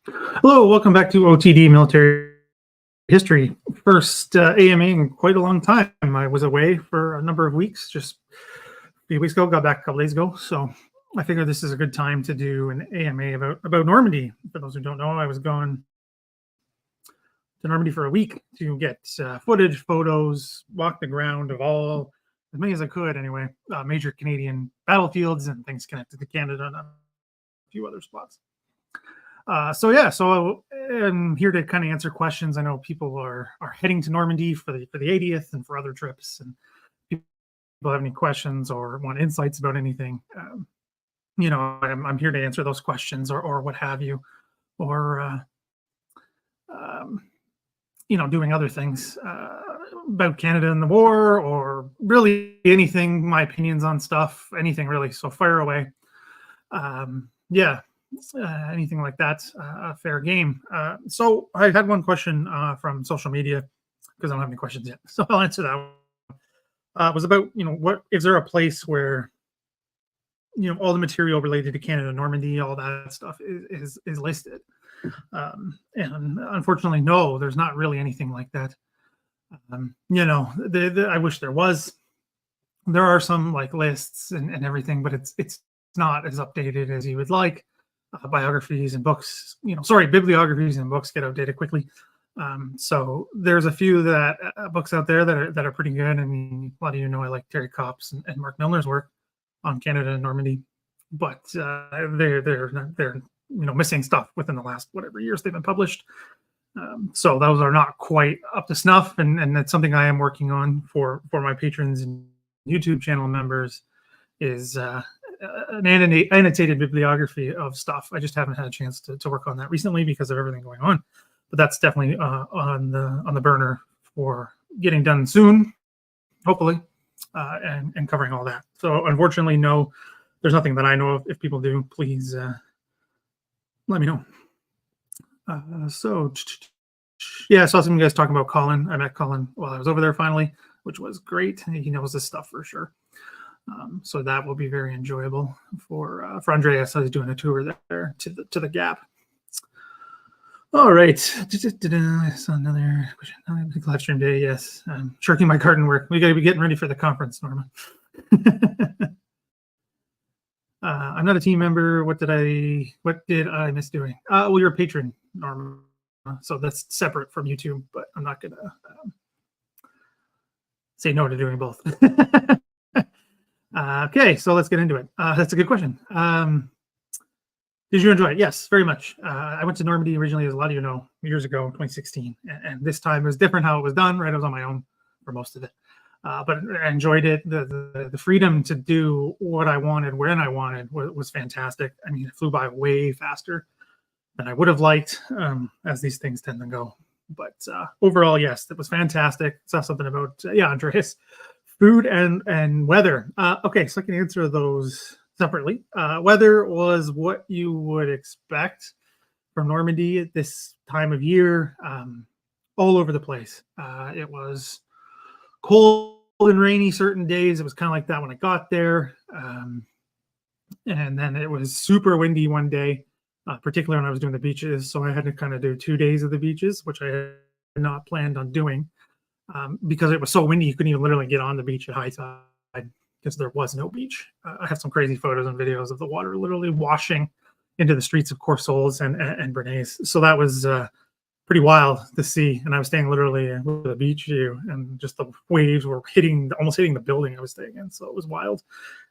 Hello, welcome back to OTD Military History. First AMA in quite a long time. I was away for a number of weeks, just a few weeks ago, got back a couple days ago. So I figured this is a good time to do an AMA about Normandy. For those who don't know, I was gone to Normandy for a week to get footage, photos, walk the ground of as many as I could anyway, major Canadian battlefields and things connected to Canada and a few other spots. So I'm here to kind of answer questions. I know people are heading to Normandy for the 80th and for other trips, and people have any questions or want insights about anything. I'm here to answer those questions or what have you, or doing other things about Canada and the war, or really anything. My opinions on stuff, anything really. So fire away. Anything like that, fair game. So I had one question from social media because I don't have any questions yet. So I'll answer that one. It was about, what is there a place where, all the material related to Canada, Normandy, all that stuff is listed. And unfortunately, no, there's not really anything like that. I wish there was. There are some like lists and everything, but it's not as updated as you would like. Biographies and books, bibliographies and books get outdated quickly. So there's a few books out there that are pretty good. I mean, a lot of I like Terry Kopp's and Mark Milner's work on Canada and Normandy, but they're missing stuff within the last whatever years they've been published. So those are not quite up to snuff, and that's something I am working on for my patrons and YouTube channel members is an annotated bibliography of stuff. I just haven't had a chance to work on that recently because of everything going on, but that's definitely on the burner for getting done soon, hopefully, and covering all that. So unfortunately, no, there's nothing that I know of. If people do, please let me know. I saw some of you guys talking about Colin. I met Colin while I was over there finally, which was great. He knows this stuff for sure. So that will be very enjoyable for Andreas. I was doing a tour there to the Gap. All right. I saw another question. Big live stream day. Yes. Shirking my garden work. We got to be getting ready for the conference, Norma. I'm not a team member. What did I miss doing? Well, you're a patron, Norma. So that's separate from YouTube, but I'm not going to say no to doing both. Okay, so let's get into it. That's a good question. Did you enjoy it? Yes, very much. I went to Normandy originally, as a lot of you know, years ago, 2016. And this time it was different how it was done, right? I was on my own for most of it. But I enjoyed it. The freedom to do what I wanted, when I wanted, was fantastic. I mean, it flew by way faster than I would have liked, as these things tend to go. But overall, yes, it was fantastic. Saw something about, Andreas. Food and weather. Okay, so I can answer those separately. Weather was what you would expect from Normandy at this time of year, all over the place. It was cold and rainy certain days. It was kind of like that when I got there. And then it was super windy one day, particularly when I was doing the beaches. So I had to kind of do 2 days of the beaches, which I had not planned on doing. Because it was so windy, you couldn't even literally get on the beach at high tide because there was no beach. I have some crazy photos and videos of the water literally washing into the streets of Courcelles and Bernays. So that was pretty wild to see. And I was staying literally with the beach view, and just the waves were almost hitting the building I was staying in. So it was wild.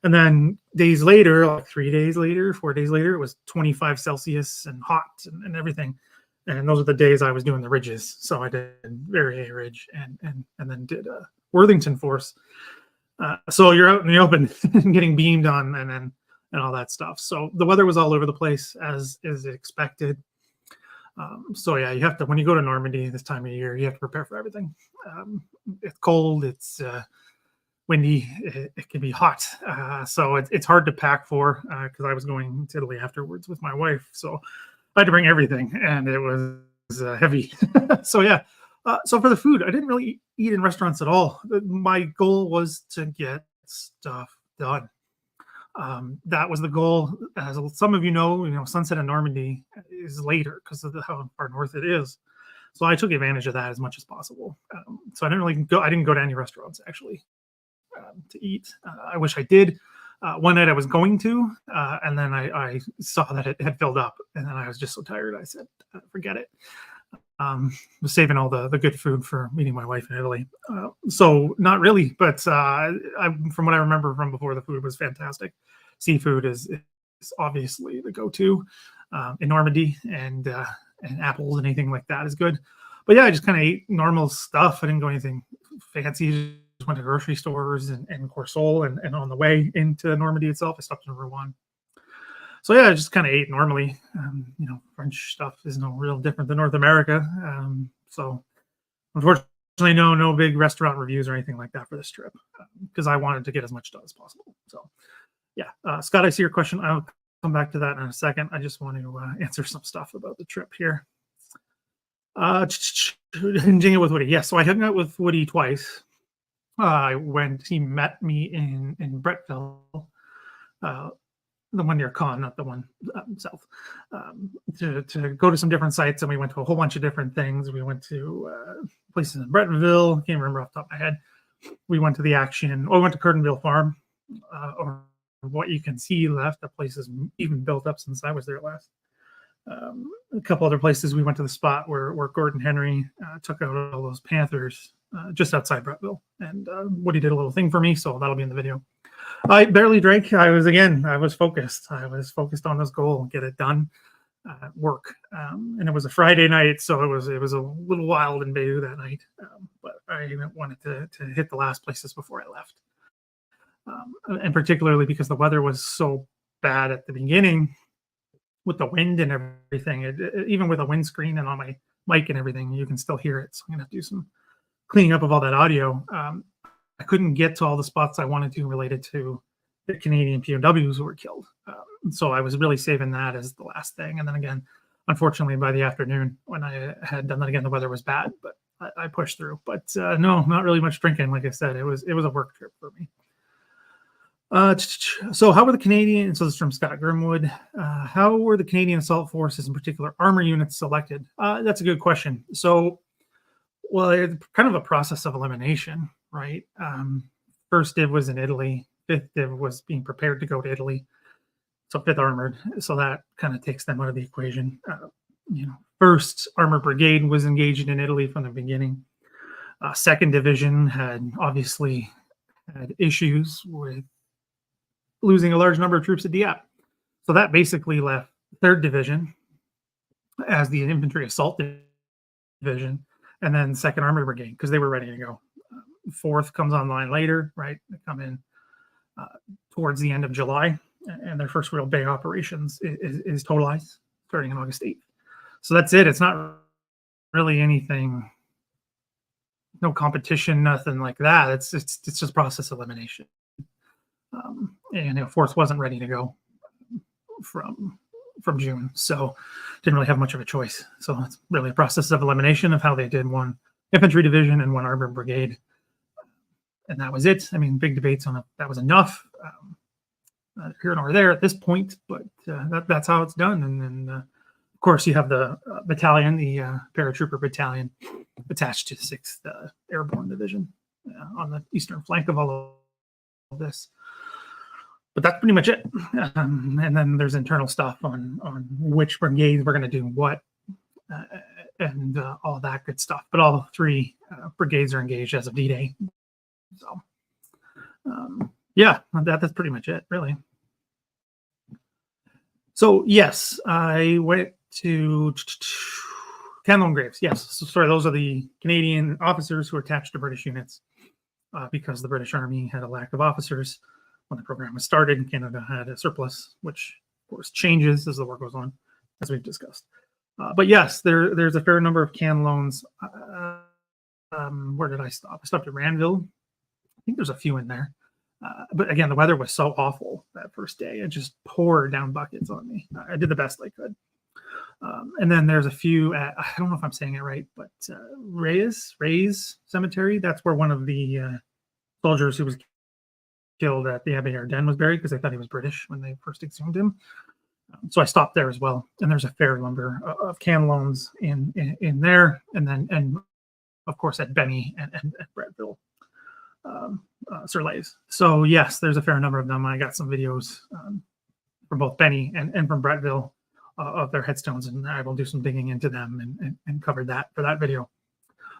And then days later, like 4 days later, it was 25 Celsius and hot and everything. And those are the days I was doing the ridges. So I did Verrier Ridge and then did Worthington Force. So you're out in the open and getting beamed on and all that stuff. So the weather was all over the place as is expected. You have to, when you go to Normandy this time of year, you have to prepare for everything. It's cold, it's windy, it can be hot. So it's hard to pack for because I was going to Italy afterwards with my wife. So I had to bring everything, and it was heavy. So for the food, I didn't really eat in restaurants at all. My goal was to get stuff done. That was the goal. As some of you know, sunset in Normandy is later because of how far north it is. So I took advantage of that as much as possible. So I didn't go to any restaurants actually to eat. I wish I did. One night I was going to, and then I saw that it had filled up, and then I was just so tired. I said, forget it. Was saving all the good food for meeting my wife in Italy. So not really, but from what I remember from before, the food was fantastic. Seafood is obviously the go-to in Normandy, and apples and anything like that is good. But yeah, I just kind of ate normal stuff. I didn't go anything fancy. Just went to grocery stores and Corsol, and on the way into Normandy itself, I stopped in Rouen. So yeah, I just kind of ate normally. French stuff is no real different than North America. So unfortunately, no big restaurant reviews or anything like that for this trip because I wanted to get as much done as possible. So yeah, Scott, I see your question. I'll come back to that in a second. I just want to answer some stuff about the trip here. Hinging it with Woody. Yes, so I hung out with Woody twice. When he met me in Bretteville, the one near Caen, not the one south, to go to some different sites, and we went to a whole bunch of different things. We went to places in Bretteville. Can't remember off the top of my head. We went to the action. We went to Curtinville Farm, or what you can see left. The place is even built up since I was there last. A couple other places. We went to the spot where Gordon Henry took out all those panthers just outside Bretteville, and Woody did a little thing for me, so that'll be in the video. I barely drank. I was focused. I was focused on this goal, get it done, work. And it was a Friday night, so it was a little wild in Bayou that night. But I wanted to hit the last places before I left, and particularly because the weather was so bad at the beginning with the wind and everything. Even with a windscreen and on my mic and everything, you can still hear it. So I'm gonna have to do some cleaning up of all that audio. I couldn't get to all the spots I wanted to related to the Canadian POWs who were killed. So I was really saving that as the last thing. And then again, unfortunately, by the afternoon when I had done that again, the weather was bad, but I pushed through. But no, not really much drinking. Like I said, it was a work trip for me. So how were the Canadian, so this is from Scott Grimwood, how were the Canadian Assault Forces, in particular armor units, selected? That's a good question. So, well, it's kind of a process of elimination, right? First div was in Italy. Fifth div was being prepared to go to Italy. So 5th Armored. So that kind of takes them out of the equation. First Armored Brigade was engaged in Italy from the beginning. 2nd Division had obviously had issues with losing a large number of troops at Dieppe. So that basically left 3rd Division as the infantry assault division, and then 2nd Armored Brigade because they were ready to go. 4th comes online later, right? They come in towards the end of July, and their first real Bay operations is totalized starting on August 8th. So that's it. It's not really anything, no competition, nothing like that. It's just process elimination. And 4th wasn't ready to go from June, so didn't really have much of a choice. So it's really a process of elimination of how they did one infantry division and one armored brigade, and that was it. I mean, big debates on if that was enough. Here nor there at this point, but that's how it's done. And then, of course, you have the battalion, the paratrooper battalion, attached to the 6th Airborne Division on the eastern flank of all of this. But that's pretty much it. And then there's internal stuff on which brigades we're going to do what and all that good stuff. But all 3 brigades are engaged as of D-Day. So, yeah, that's pretty much it, really. So, yes, I went to Canlone Graves. Yes, so sorry, those are the Canadian officers who are attached to British units because the British Army had a lack of officers when the program was started. Canada had a surplus, which, of course, changes as the war goes on, as we've discussed. But yes, there's a fair number of Canlones. Where did I stop? I stopped at Ranville. I think there's a few in there. But again, the weather was so awful that first day. It just poured down buckets on me. I did the best I could. And then there's a few at, I don't know if I'm saying it right, but Reyes Cemetery. That's where one of the soldiers who was killed at the Abbey Ardennes was buried because they thought he was British when they first exhumed him. So I stopped there as well, and there's a fair number of Canelones in there, and of course at Benny and at Bretteville, Surlays. So yes, there's a fair number of them. I got some videos from both Benny and from Bretteville of their headstones, and I will do some digging into them and cover that for that video.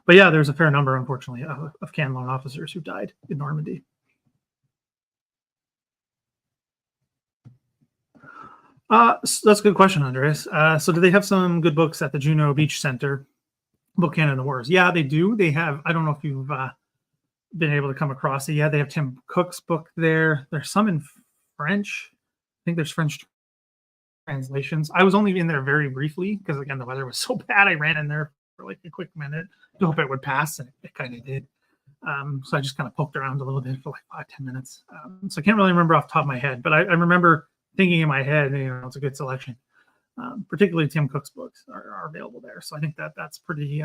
But yeah, there's a fair number, unfortunately, of Canlone officers who died in Normandy. So that's a good question, Andres. So do they have some good books at the Juno Beach Center, Book Canada Wars? Yeah, they do. They have, I don't know if you've been able to come across it. Yeah, they have Tim Cook's book there. There's some in French. I think there's French translations. I was only in there very briefly because, again, the weather was so bad. I ran in there for like a quick minute to hope it would pass, and it kind of did. So I just kind of poked around a little bit for like 5-10 minutes. So I can't really remember off the top of my head, but I remember thinking in my head, it's a good selection. Particularly Tim Cook's books are available there. So I think that's pretty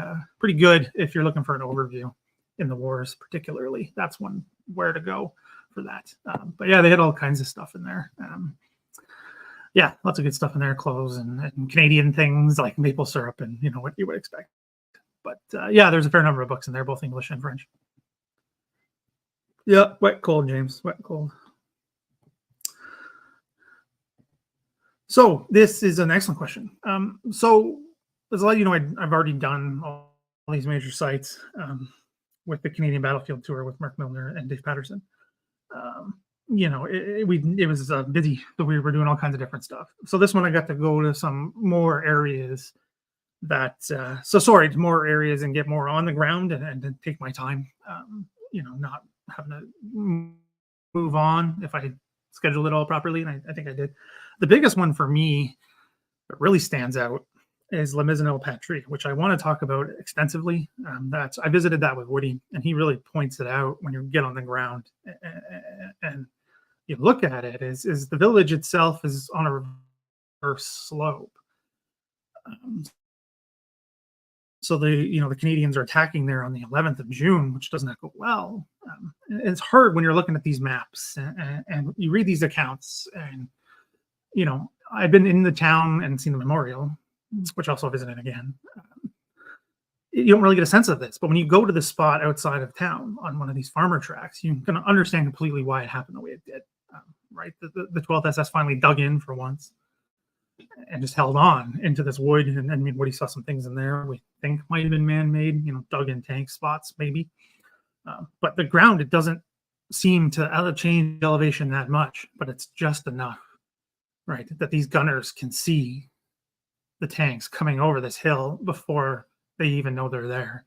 good if you're looking for an overview in the wars, particularly. That's one where to go for that. But yeah, they had all kinds of stuff in there. Yeah, lots of good stuff in there, clothes and Canadian things like maple syrup and what you would expect. But yeah, there's a fair number of books in there, both English and French. Yeah, wet, cold, James, wet, cold. So this is an excellent question. So as a lot of you know, I've already done all these major sites with the Canadian Battlefield Tour with Mark Milner and Dave Patterson. It was busy, so we were doing all kinds of different stuff. So this one I got to go to some more areas more areas and get more on the ground and take my time. Not having to move on if I scheduled it all properly, and I think I did. The biggest one for me that really stands out is La Maisonneuve Patrie, which I want to talk about extensively. I visited that with Woody, and he really points it out when you get on the ground and you look at it. Is the village itself is on a reverse slope. So the Canadians are attacking there on the 11th of June, which does not go well. It's hard when you're looking at these maps and you read these accounts. And I've been in the town and seen the memorial, which also visited again. You don't really get a sense of this, but when you go to the spot outside of town on one of these farmer tracks, you can understand completely why it happened the way it did. Right, the 12th SS finally dug in for once and just held on into this wood. And I mean, Woody saw some things in there we think might have been man-made, dug in tank spots maybe. But the ground, it doesn't seem to change elevation that much, but it's just enough, right, that these gunners can see the tanks coming over this hill before they even know they're there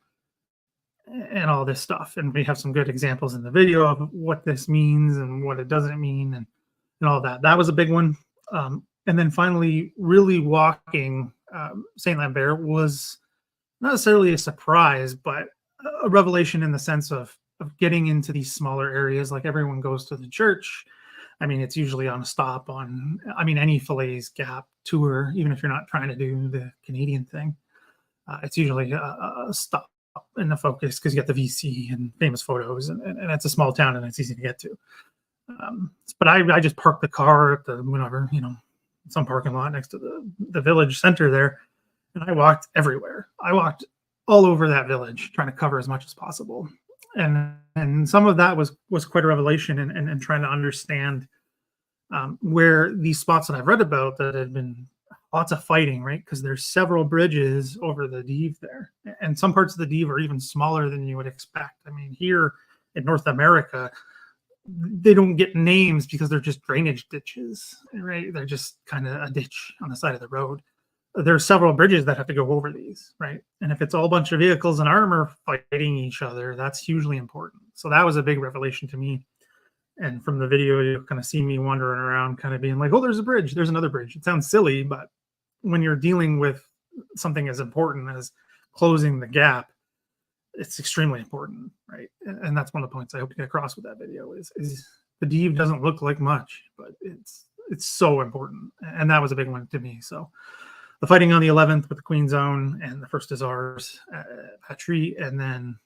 and all this stuff. And we have some good examples in the video of what this means and what it doesn't mean and all that. That was a big one. And then finally, really walking St. Lambert was not necessarily a surprise, but a revelation in the sense of getting into these smaller areas. Like everyone goes to the church. I mean, it's usually on a stop on, any Falaise Gap tour, even if you're not trying to do the Canadian thing. It's usually a stop in the focus because you get the VC and famous photos, and it's a small town and it's easy to get to. But I just parked the car at some parking lot next to the village center there, and I walked everywhere. I walked all over that village trying to cover as much as possible. And some of that was quite a revelation and trying to understand where these spots that I've read about that had been lots of fighting, right? Because there's several bridges over the Dive there. And some parts of the Dive are even smaller than you would expect. I mean, here in North America, they don't get names because they're just drainage ditches, right? They're just kind of a ditch on the side of the road. There's several bridges that have to go over these, right? And if it's all a bunch of vehicles and armor fighting each other, that's hugely important. So that was a big revelation to me. And from the video, you kind of see me wandering around kind of being like, oh, there's a bridge. There's another bridge. It sounds silly, but when you're dealing with something as important as closing the gap, it's extremely important, right? And that's one of the points I hope to get across with that video is the Dive doesn't look like much, but it's so important. And that was a big one to me. So the fighting on the 11th with the Queen's Own and the First Hussars, Patrie, and then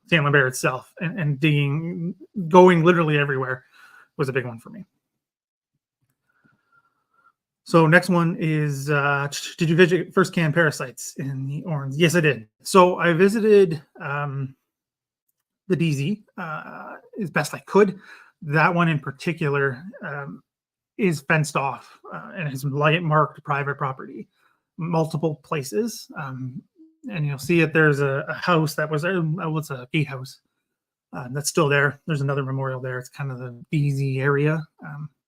Saint Lambert itself, and digging, going literally everywhere was a big one for me. So next one is, did you visit First Can Parasites in the Orange? Yes, I did. So I visited the DZ as best I could. That one in particular is fenced off and is light marked private property, multiple places. And you'll see it. There's a house that was what's a gatehouse that's still there. There's another memorial there. It's kind of the DZ area.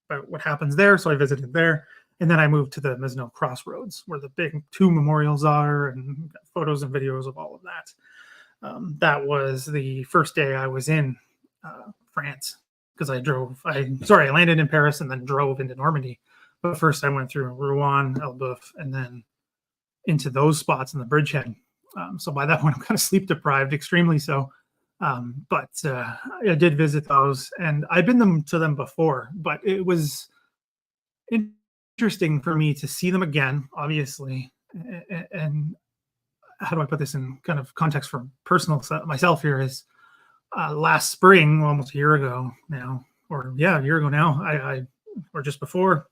But what happens there? So I visited there. And then I moved to the Mesnil Crossroads, where the big 2 memorials are, and got photos and videos of all of that. That was the first day I was in France, because I landed in Paris and then drove into Normandy. But first I went through Rouen, Elbeuf, and then into those spots in the bridgehead. So by that point, I'm kind of sleep deprived, extremely so. But I did visit those, and I've been to them before, but it was interesting for me to see them again, obviously. And how do I put this in kind of context for personal myself here is last spring, almost a year ago now, a year ago now, or just before,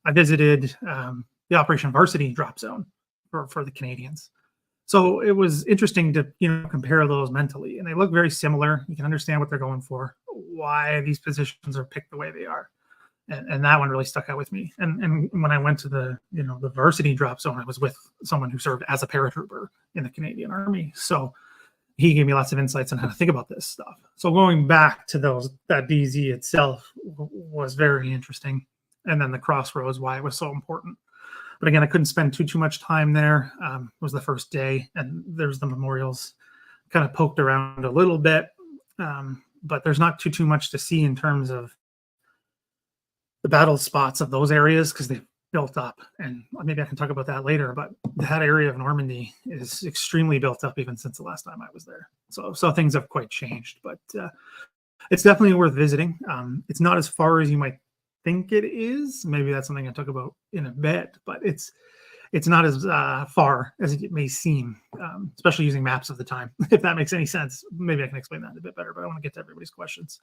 I visited the Operation Varsity drop zone for the Canadians. So it was interesting to compare those mentally, and they look very similar. You can understand what they're going for, why these positions are picked the way they are. And that one really stuck out with me. And when I went to the varsity drop zone, I was with someone who served as a paratrooper in the Canadian Army. So he gave me lots of insights on how to think about this stuff. So going back to that DZ itself was very interesting. And then the Crossroads, why it was so important. But again, I couldn't spend too much time there. It was the first day, and there's the memorials. Kind of poked around a little bit, but there's not too much to see in terms of the battle spots of those areas, because they've built up, and maybe I can talk about that later. But that area of Normandy is extremely built up even since the last time I was there. So things have quite changed, but it's definitely worth visiting. It's not as far as you might think it is. Maybe that's something I talk about in a bit, but it's not as far as it may seem, especially using maps of the time. If that makes any sense, maybe I can explain that a bit better, but I want to get to everybody's questions.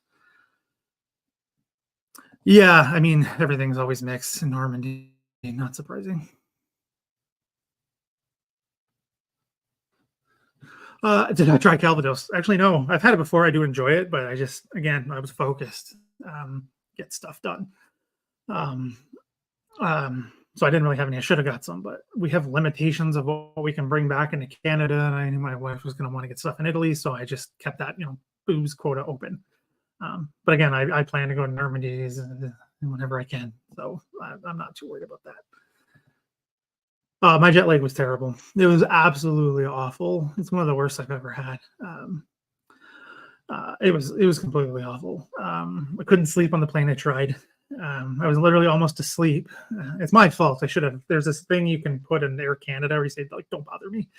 Yeah, I mean, everything's always mixed in Normandy, not surprising. Did I try Calvados? Actually, no. I've had it before. I do enjoy it, but I was focused, get stuff done. So I didn't really have any. I should have got some, but we have limitations of what we can bring back into Canada, and I knew my wife was going to want to get stuff in Italy, so I just kept that booze quota open. But again, I plan to go to Normandy whenever I can, so I'm not too worried about that. My jet lag was terrible. It was absolutely awful. It's one of the worst I've ever had. It was completely awful. I couldn't sleep on the plane. I tried. I was literally almost asleep. It's my fault. I should have. There's this thing you can put in Air Canada where you say, like, don't bother me.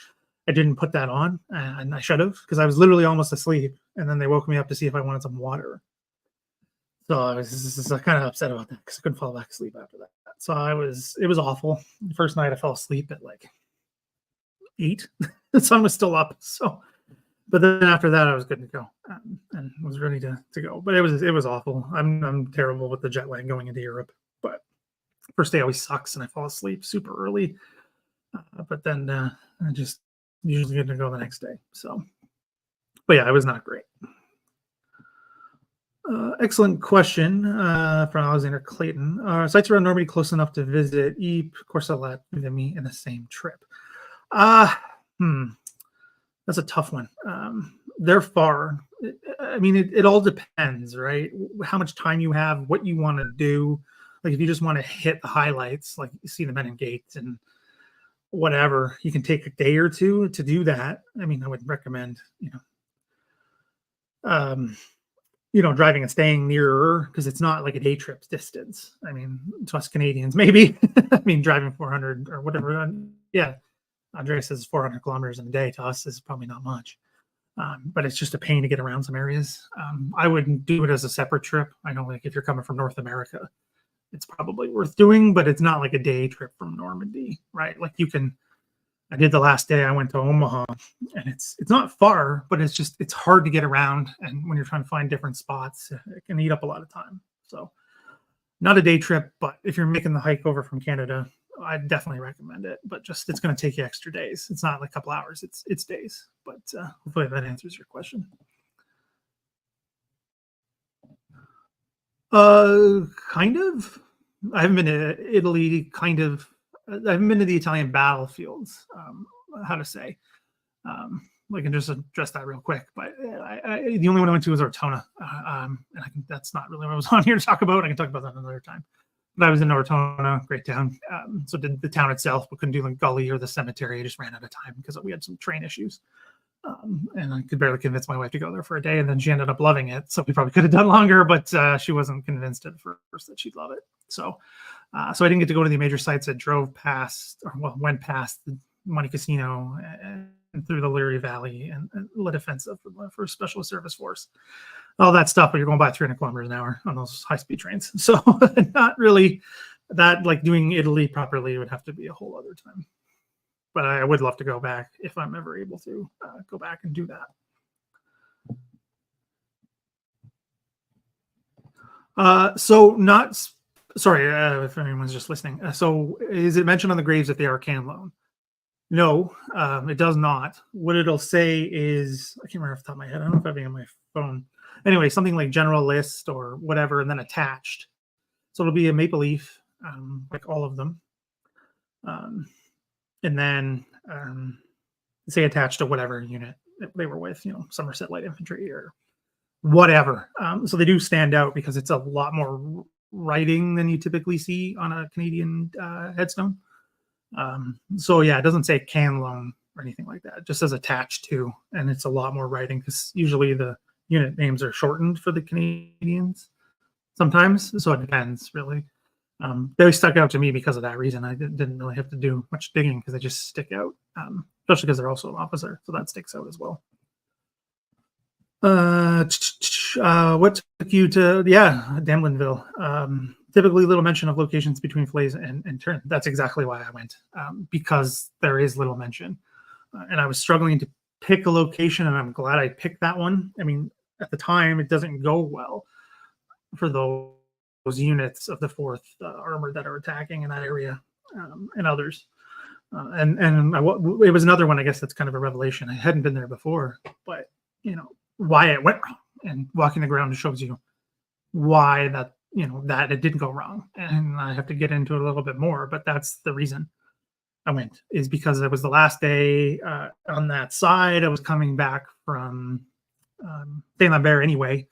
I didn't put that on, and I should have, because I was literally almost asleep. And then they woke me up to see if I wanted some water. So I was kind of upset about that, because I couldn't fall back asleep after that. So it was awful. The first night I fell asleep at like 8. The sun was still up. So, but then after that I was good to go, and was ready to go. But it was awful. I'm terrible with the jet lag going into Europe. But first day always sucks, and I fall asleep super early. But then I just usually good to go the next day. So, but yeah, it was not great. Excellent question from Alexander Clayton. Sites around Normandy close enough to visit Ypres, Courcelette, Vimy in the same trip? That's a tough one. They're far. I mean, it all depends, right? How much time you have, what you want to do. Like if you just want to hit the highlights, like you see the Men in Gates and whatever, you can take a day or two to do that. I mean, I would recommend, driving and staying nearer, because it's not like a day trip's distance. I mean, to us Canadians, maybe. I mean, driving 400 or whatever. Yeah, Andre says 400 kilometers in a day. To us is probably not much. But it's just a pain to get around some areas. I wouldn't do it as a separate trip. I know, like if you're coming from North America, it's probably worth doing, but it's not like a day trip from Normandy, right? Like I did the last day, I went to Omaha, and it's not far, but it's hard to get around. And when you're trying to find different spots, it can eat up a lot of time. So not a day trip, but if you're making the hike over from Canada, I definitely recommend it. But just it's going to take you extra days. It's not like a couple hours. It's days. But hopefully that answers your question. Kind of. I haven't been to Italy. Kind of. I haven't been to the Italian battlefields. How to say? I can just address that real quick. But the only one I went to was Ortona, and that's not really what I was on here to talk about. I can talk about that another time. But I was in Ortona, great town. So did the town itself, but couldn't do the gully or the cemetery. I just ran out of time because we had some train issues. And I could barely convince my wife to go there for a day, and then she ended up loving it. So we probably could have done longer, but she wasn't convinced at first that she'd love it. So I didn't get to go to the major sites. I drove past, went past the Monte Casino and through the Leary Valley and lit a fence up for Special Service Force. All that stuff, but you're going by 300 kilometers an hour on those high-speed trains. So not really that, like doing Italy properly would have to be a whole other time. But I would love to go back if I'm ever able to go back and do that. Sorry if anyone's just listening. So is it mentioned on the graves that they are can loan? No, it does not. What it'll say is, I can't remember off the top of my head. I don't know if I have it on my phone. Anyway, something like general list or whatever, and then attached. So it'll be a maple leaf, like all of them. And then say attached to whatever unit they were with, Somerset Light Infantry or whatever. So they do stand out because it's a lot more writing than you typically see on a Canadian headstone. So yeah, it doesn't say can loan or anything like that. It just says attached to, and it's a lot more writing because usually the unit names are shortened for the Canadians sometimes. So it depends really. They stuck out to me because of that reason. I didn't really have to do much digging because they just stick out, especially because they're also an officer. So that sticks out as well. What took you to, Damlinville? Typically little mention of locations between Falaise and Turn. That's exactly why I went, because there is little mention. And I was struggling to pick a location, and I'm glad I picked that one. I mean, at the time, it doesn't go well for those units of the 4th Armor that are attacking in that area, and others. It was another one, I guess, that's kind of a revelation. I hadn't been there before, but why it went wrong, and walking the ground shows you why that it didn't go wrong. And I have to get into it a little bit more, but that's the reason I went, is because it was the last day on that side. I was coming back from Saint Lambert anyway,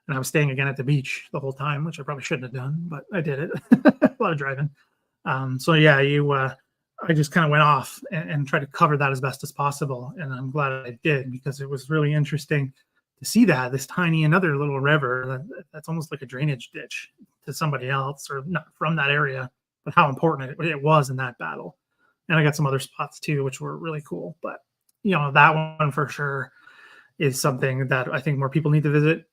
and I was staying again at the beach the whole time, which I probably shouldn't have done, but I did it. A lot of driving. So yeah, I just kind of went off and tried to cover that as best as possible. And I'm glad I did, because it was really interesting to see this tiny, another little river that's almost like a drainage ditch to somebody else, or not from that area, but how important it was in that battle. And I got some other spots too, which were really cool. But, that one for sure is something that I think more people need to visit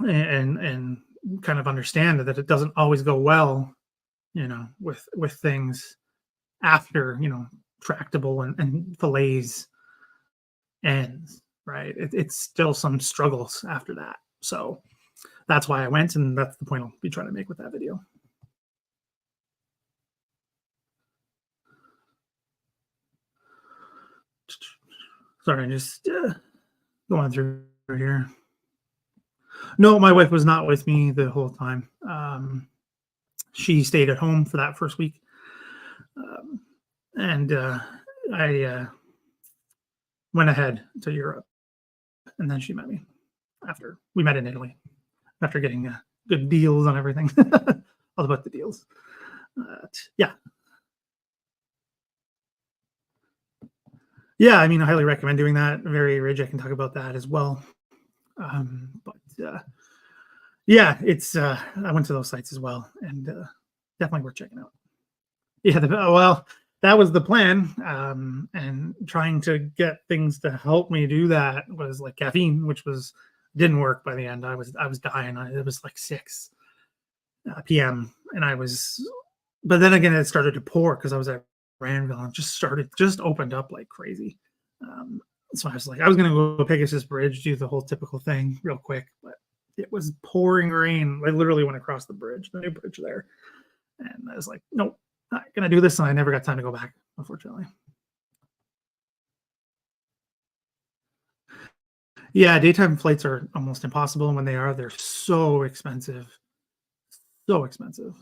and kind of understand that it doesn't always go well, with things after, Tractable and Falaise ends, right? It's still some struggles after that. So that's why I went, and that's the point I'll be trying to make with that video. Sorry, just going through here. No, my wife was not with me the whole time. She stayed at home for that first week. And I went ahead to Europe, and then she met me after we met in Italy, after getting good deals on everything. All about the deals. Yeah, I mean, I highly recommend doing that. Very Ridge, I can talk about that as well. Yeah, it's I went to those sites as well, and definitely worth checking out. Yeah, that was the plan, and trying to get things to help me do that was like caffeine, which didn't work by the end. I was dying. It was like 6, p.m. and but then again, it started to pour because I was at Randville and just opened up like crazy. So I was like, I was going to go Pegasus Bridge, do the whole typical thing real quick, but it was pouring rain. I literally went across the bridge, the new bridge there. And I was like, nope, not going to do this. And I never got time to go back, unfortunately. Yeah, daytime flights are almost impossible. And when they are, they're so expensive. So expensive.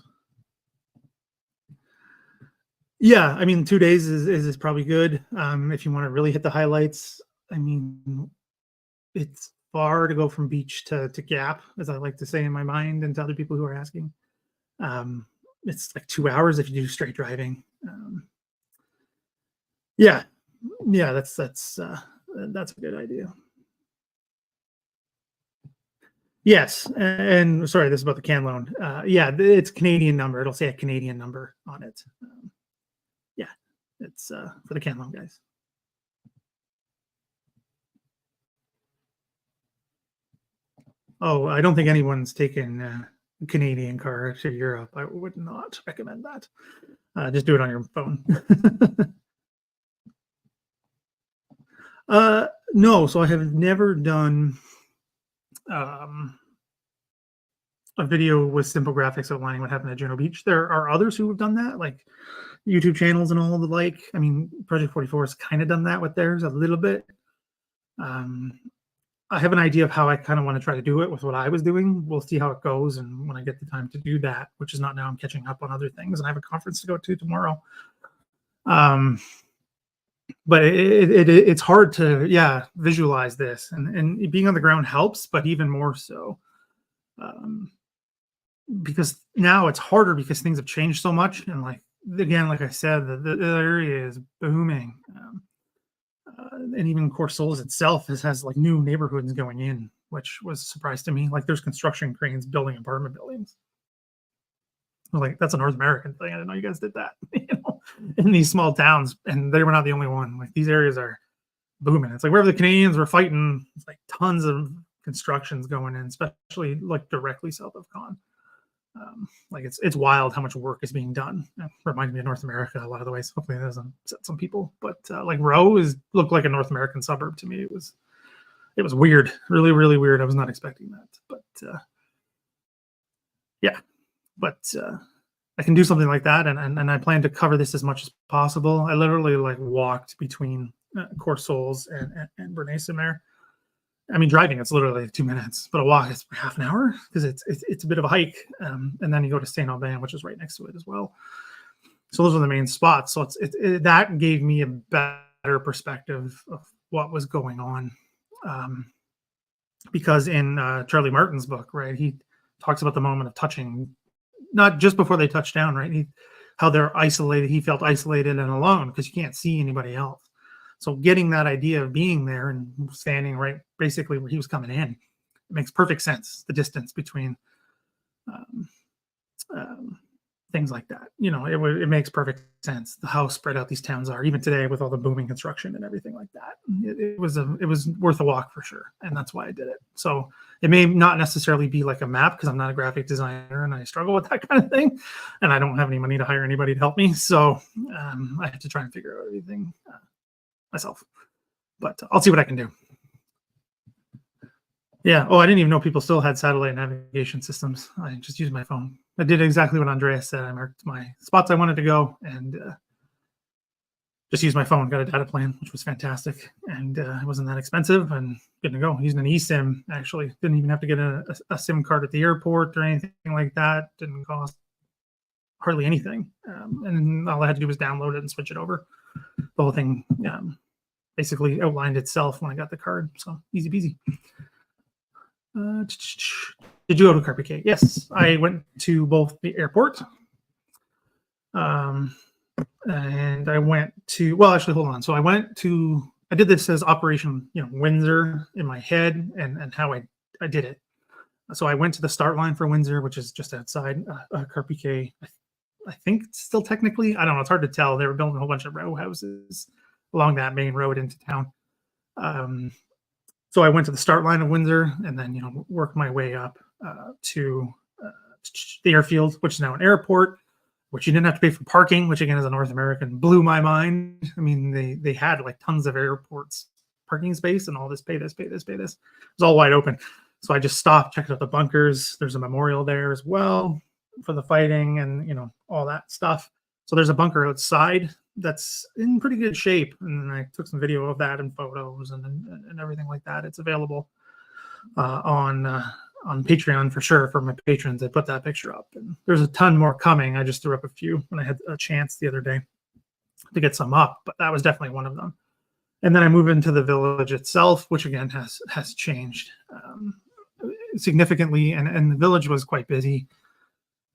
Yeah, I mean, 2 days is probably good. If you want to really hit the highlights, I mean, it's far to go from beach to Gap, as I like to say in my mind, and to other people who are asking. It's like 2 hours if you do straight driving. Yeah, that's a good idea. Yes, and sorry, this is about the can loan. Yeah, it's Canadian number. It'll say a Canadian number on it. Yeah, it's for the can loan guys. Oh, I don't think anyone's taken a Canadian car to Europe. I would not recommend that. Just do it on your phone. No, so I have never done a video with simple graphics outlining what happened at Juno Beach. There are others who have done that, like YouTube channels and all the like. I mean, Project 44 has kind of done that with theirs a little bit. I have an idea of how I kind of want to try to do it with what I was doing. We'll see how it goes, and when I get the time to do that, which is not now, I'm catching up on other things, and I have a conference to go to tomorrow. But it's hard to visualize this, and being on the ground helps, but even more so. Because now it's harder because things have changed so much, and like I said, the area is booming, and even Courseulles itself has like new neighborhoods going in, which was a surprise to me. Like there's construction cranes building apartment buildings. Like that's a North American thing. I didn't know you guys did that. In these small towns, and they were not the only one. Like these areas are booming. It's like wherever the Canadians were fighting, it's like tons of constructions going in, especially like directly south of Con. Like it's wild how much work is being done. It reminds me of North America a lot of the ways. Hopefully it doesn't upset some people, but like Rowe looked like a North American suburb to me. It was weird, really, really weird. I was not expecting that, but I can do something like that, and I plan to cover this as much as possible. I literally like walked between Courseulles and Bernay-sur-Mer. I mean, driving it's literally 2 minutes, but a walk is half an hour because it's a bit of a hike, and then you go to Saint-Aubin, which is right next to it as well. So those are the main spots. So that gave me a better perspective of what was going on, because in Charlie Martin's book, right, he talks about the moment of touching, not just before they touch down, right? How they're isolated. He felt isolated and alone because you can't see anybody else. So getting that idea of being there and standing right basically where he was coming in, it makes perfect sense. The distance between things like that, it makes perfect sense. How spread out these towns are, even today with all the booming construction and everything like that. It was worth a walk for sure, and that's why I did it. So it may not necessarily be like a map because I'm not a graphic designer and I struggle with that kind of thing, and I don't have any money to hire anybody to help me. So I have to try and figure out everything myself, but I'll see what I can do. Yeah. Oh, I didn't even know people still had satellite navigation systems. I just used my phone. I did exactly what Andreas said. I marked my spots I wanted to go and just used my phone. Got a data plan, which was fantastic, and it wasn't that expensive and good to go. Using an eSIM, actually. Didn't even have to get a SIM card at the airport or anything like that. Didn't cost hardly anything. And all I had to do was download it and switch it over. The whole thing basically outlined itself when I got the card. So easy peasy. Did you go to Carpiquet? Yes, I went to both the airport. And I went to, well, actually, hold on. So I did this as Operation, Windsor in my head and how I did it. So I went to the start line for Windsor, which is just outside Carpiquet. I think still technically, I don't know. It's hard to tell. They were building a whole bunch of row houses along that main road into town. So I went to the start line of Windsor and then, worked my way up to the airfield, which is now an airport, which you didn't have to pay for parking, which again, as a North American, blew my mind. I mean, they had like tons of airports parking space and all this, pay this, pay this, pay this. It was all wide open. So I just stopped, checked out the bunkers. There's a memorial there as well for the fighting and, you know, all that stuff. So there's a bunker outside that's in pretty good shape. And I took some video of that and photos and everything like that. It's available on Patreon for sure for my patrons. I put that picture up, and there's a ton more coming. I just threw up a few when I had a chance the other day to get some up, but that was definitely one of them. And then I move into the village itself, which again has changed significantly, and the village was quite busy.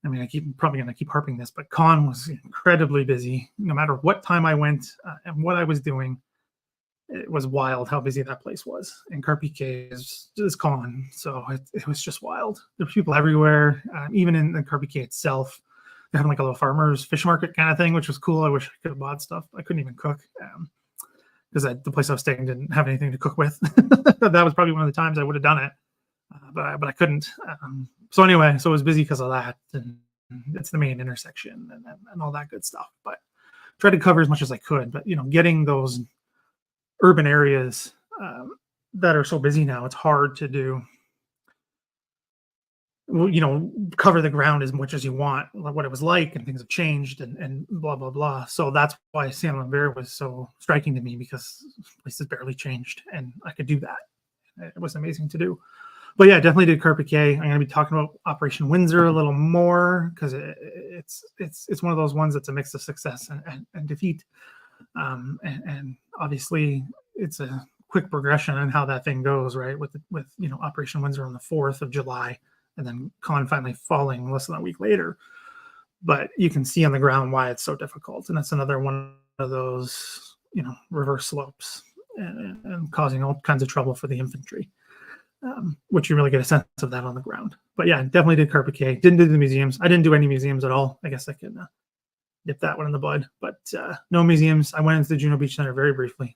I mean, probably going to keep harping this, but Con was incredibly busy. No matter what time I went and what I was doing, it was wild how busy that place was. And Carpiquet is Con, so it was just wild. There were people everywhere, even in the Carpiquet itself. They had like a little farmer's fish market kind of thing, which was cool. I wish I could have bought stuff. I couldn't even cook because the place I was staying didn't have anything to cook with. That was probably one of the times I would have done it, but I couldn't. So anyway, so it was busy because of that, and it's the main intersection and all that good stuff. But tried to cover as much as I could. But you know, getting those urban areas that are so busy now, it's hard to do, you know, cover the ground as much as you want, like what it was like, and things have changed and blah, blah, blah. So that's why Saint Lambert was so striking to me, because places barely changed and I could do that. It was amazing to do. But yeah, definitely did Carpiquet. I'm going to be talking about Operation Windsor a little more, because it's one of those ones that's a mix of success and defeat. And obviously it's a quick progression on how that thing goes, right? With you know, Operation Windsor on the 4th of July, and then Con finally falling less than a week later. But you can see on the ground why it's so difficult, and that's another one of those, you know, reverse slopes and causing all kinds of trouble for the infantry, which you really get a sense of that on the ground. But yeah, definitely did Carpiquet. Didn't do the museums. I didn't do any museums at all. I guess I can dip that one in the bud, but no museums. I went into the Juno Beach Center very briefly,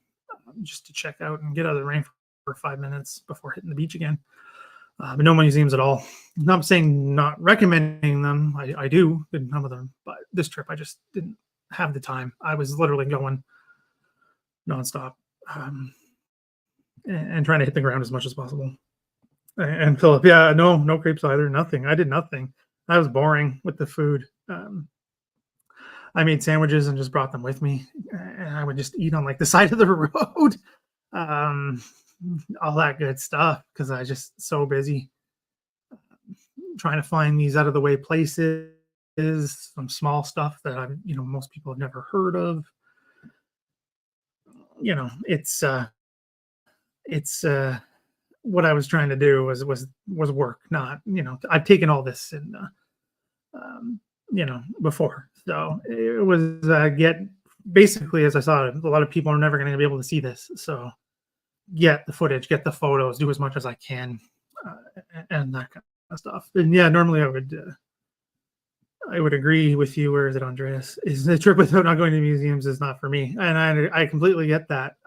just to check out and get out of the rain for 5 minutes before hitting the beach again. But no museums at all. I'm not saying not recommending them. I do, did none of them, but this trip I just didn't have the time. I was literally going nonstop and trying to hit the ground as much as possible. And Philip, yeah, no crepes either. Nothing. I did nothing. I was boring with the food. I made sandwiches and just brought them with me, and I would just eat on like the side of the road, all that good stuff, because I was just so busy trying to find these out of the way places, some small stuff that most people have never heard of. You know, it's what I was trying to do was work, not, I've taken all this and before. So it was basically, as I saw it, a lot of people are never going to be able to see this. So get the footage, get the photos, do as much as I can, and that kind of stuff. And yeah, normally I would agree with you. Where is it, Andreas? Is the trip without not going to museums is not for me. And I completely get that.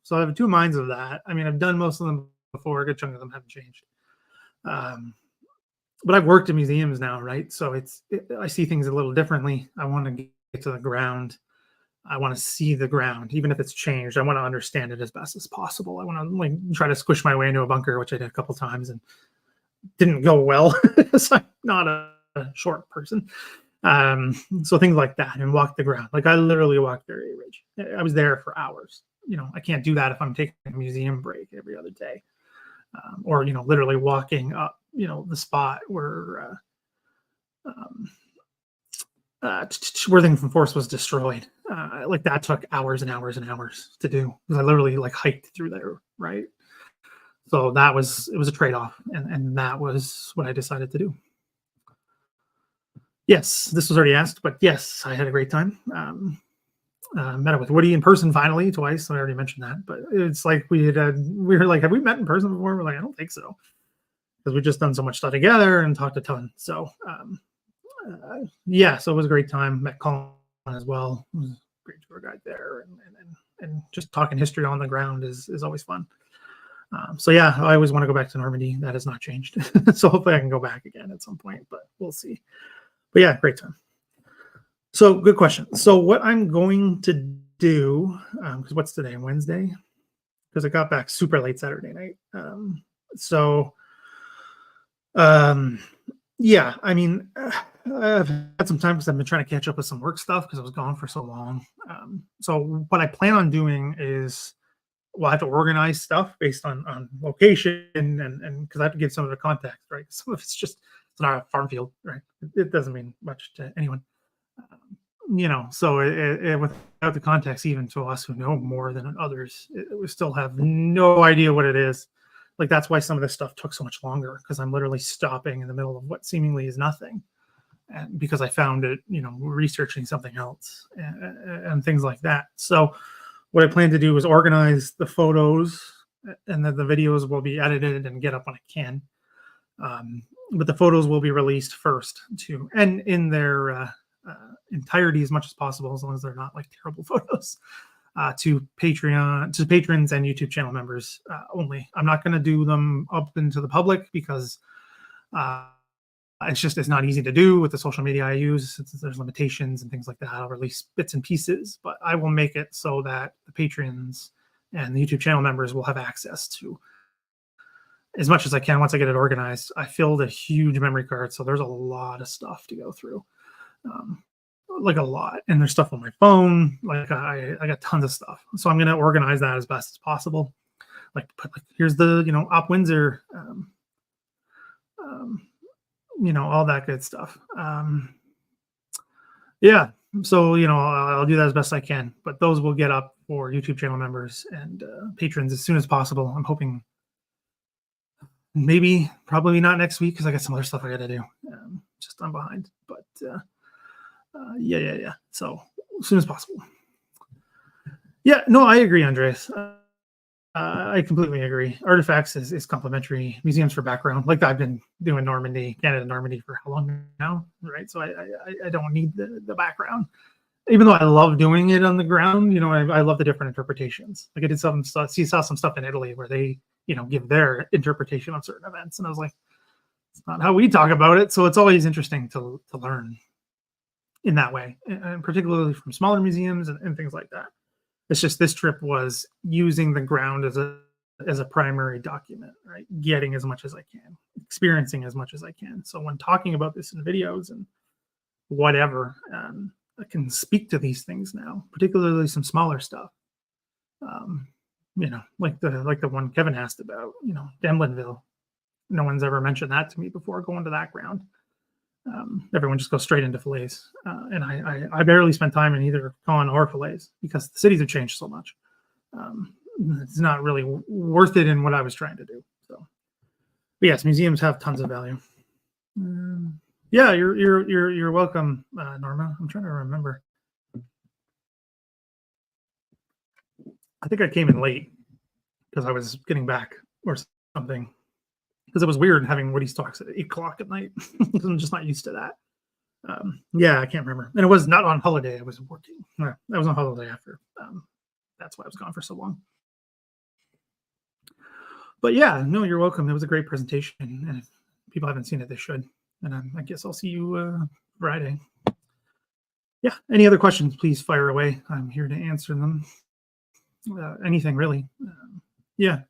So I have two minds of that. I mean, I've done most of them before. A good chunk of them haven't changed. But I've worked in museums now, right? So I see things a little differently. I want to get to the ground. I want to see the ground, even if it's changed. I want to understand it as best as possible. I want to try to squish my way into a bunker, which I did a couple times and didn't go well. So I'm not a short person. So things like that, and walk the ground. Like I literally walked Barrier Ridge. I was there for hours. I can't do that if I'm taking a museum break every other day. Or literally walking up the spot where Worthington Force was destroyed. Like that took hours and hours and hours to do, because I literally hiked through there, right? So it was a trade-off, and that was what I decided to do. Yes, this was already asked, but yes, I had a great time. Met up with Woody in person finally twice. So I already mentioned that, but it's like we were like, have we met in person before? We're like, I don't think so, because we've just done so much stuff together and talked a ton. So yeah, so it was a great time. Met Colin as well. It was a great tour guide there, and just talking history on the ground is always fun. So yeah, I always want to go back to Normandy. That has not changed. So hopefully I can go back again at some point, but we'll see. But yeah, great time. So good question. So what I'm going to do, because what's today? Wednesday? Because I got back super late Saturday night. Yeah, I mean, I've had some time because I've been trying to catch up with some work stuff because I was gone for so long. So what I plan on doing is, well, I have to organize stuff based on location and because I have to give some of the context, right? Some of it's not a farm field, right? It doesn't mean much to anyone. So without the context, even to us who know more than others, we still have no idea what it is. Like, that's why some of this stuff took so much longer, because I'm literally stopping in the middle of what seemingly is nothing, and because I found it, researching something else and things like that. So what I plan to do is organize the photos, and then the videos will be edited and get up when I can. But the photos will be released first and in their entirety as much as possible, as long as they're not like terrible photos, to patrons and YouTube channel members only. I'm not going to do them up into the public because it's not easy to do with the social media I use. There's limitations and things like that. I'll release bits and pieces, but I will make it so that the patrons and the YouTube channel members will have access to as much as I can once I get it organized. I filled a huge memory card, so there's a lot of stuff to go through. Like a lot, and there's stuff on my phone. Like I got tons of stuff, so I'm gonna organize that as best as possible. Here's the Op Windsor, all that good stuff. Yeah, so I'll do that as best I can, but those will get up for YouTube channel members and patrons as soon as possible. I'm hoping probably not next week because I got some other stuff I got to do. Just I'm behind, but. Yeah. So as soon as possible. Yeah, no, I agree, Andreas. I completely agree. Artifacts is complementary. Museums for background, like I've been doing Canada Normandy for how long now, right? So I don't need the background, even though I love doing it on the ground. I love the different interpretations. Like I did saw some stuff in Italy where they give their interpretation on certain events, and I was like, it's not how we talk about it. So it's always interesting to learn in that way, and particularly from smaller museums and things like that. It's just this trip was using the ground as a primary document, right? Getting as much as I can, experiencing as much as I can. So when talking about this in videos and whatever, I can speak to these things now, particularly some smaller stuff. Like the one Kevin asked about, Demlinville. No one's ever mentioned that to me before going to that ground. Everyone just goes straight into fillets, and I barely spent time in either con or fillets because the cities have changed so much. It's not really worth it in what I was trying to do. So, but yes, museums have tons of value. Yeah, you're welcome, Norma. I'm trying to remember. I think I came in late because I was getting back or something. Because it was weird having Woody's talks at 8:00 at night. I'm just not used to that. Yeah, I can't remember. And it was not on holiday. I was working. That was on holiday after. That's why I was gone for so long. But yeah, no, you're welcome. It was a great presentation. And if people haven't seen it, they should. And I guess I'll see you Friday. Yeah, any other questions, please fire away. I'm here to answer them. Anything, really. Yeah.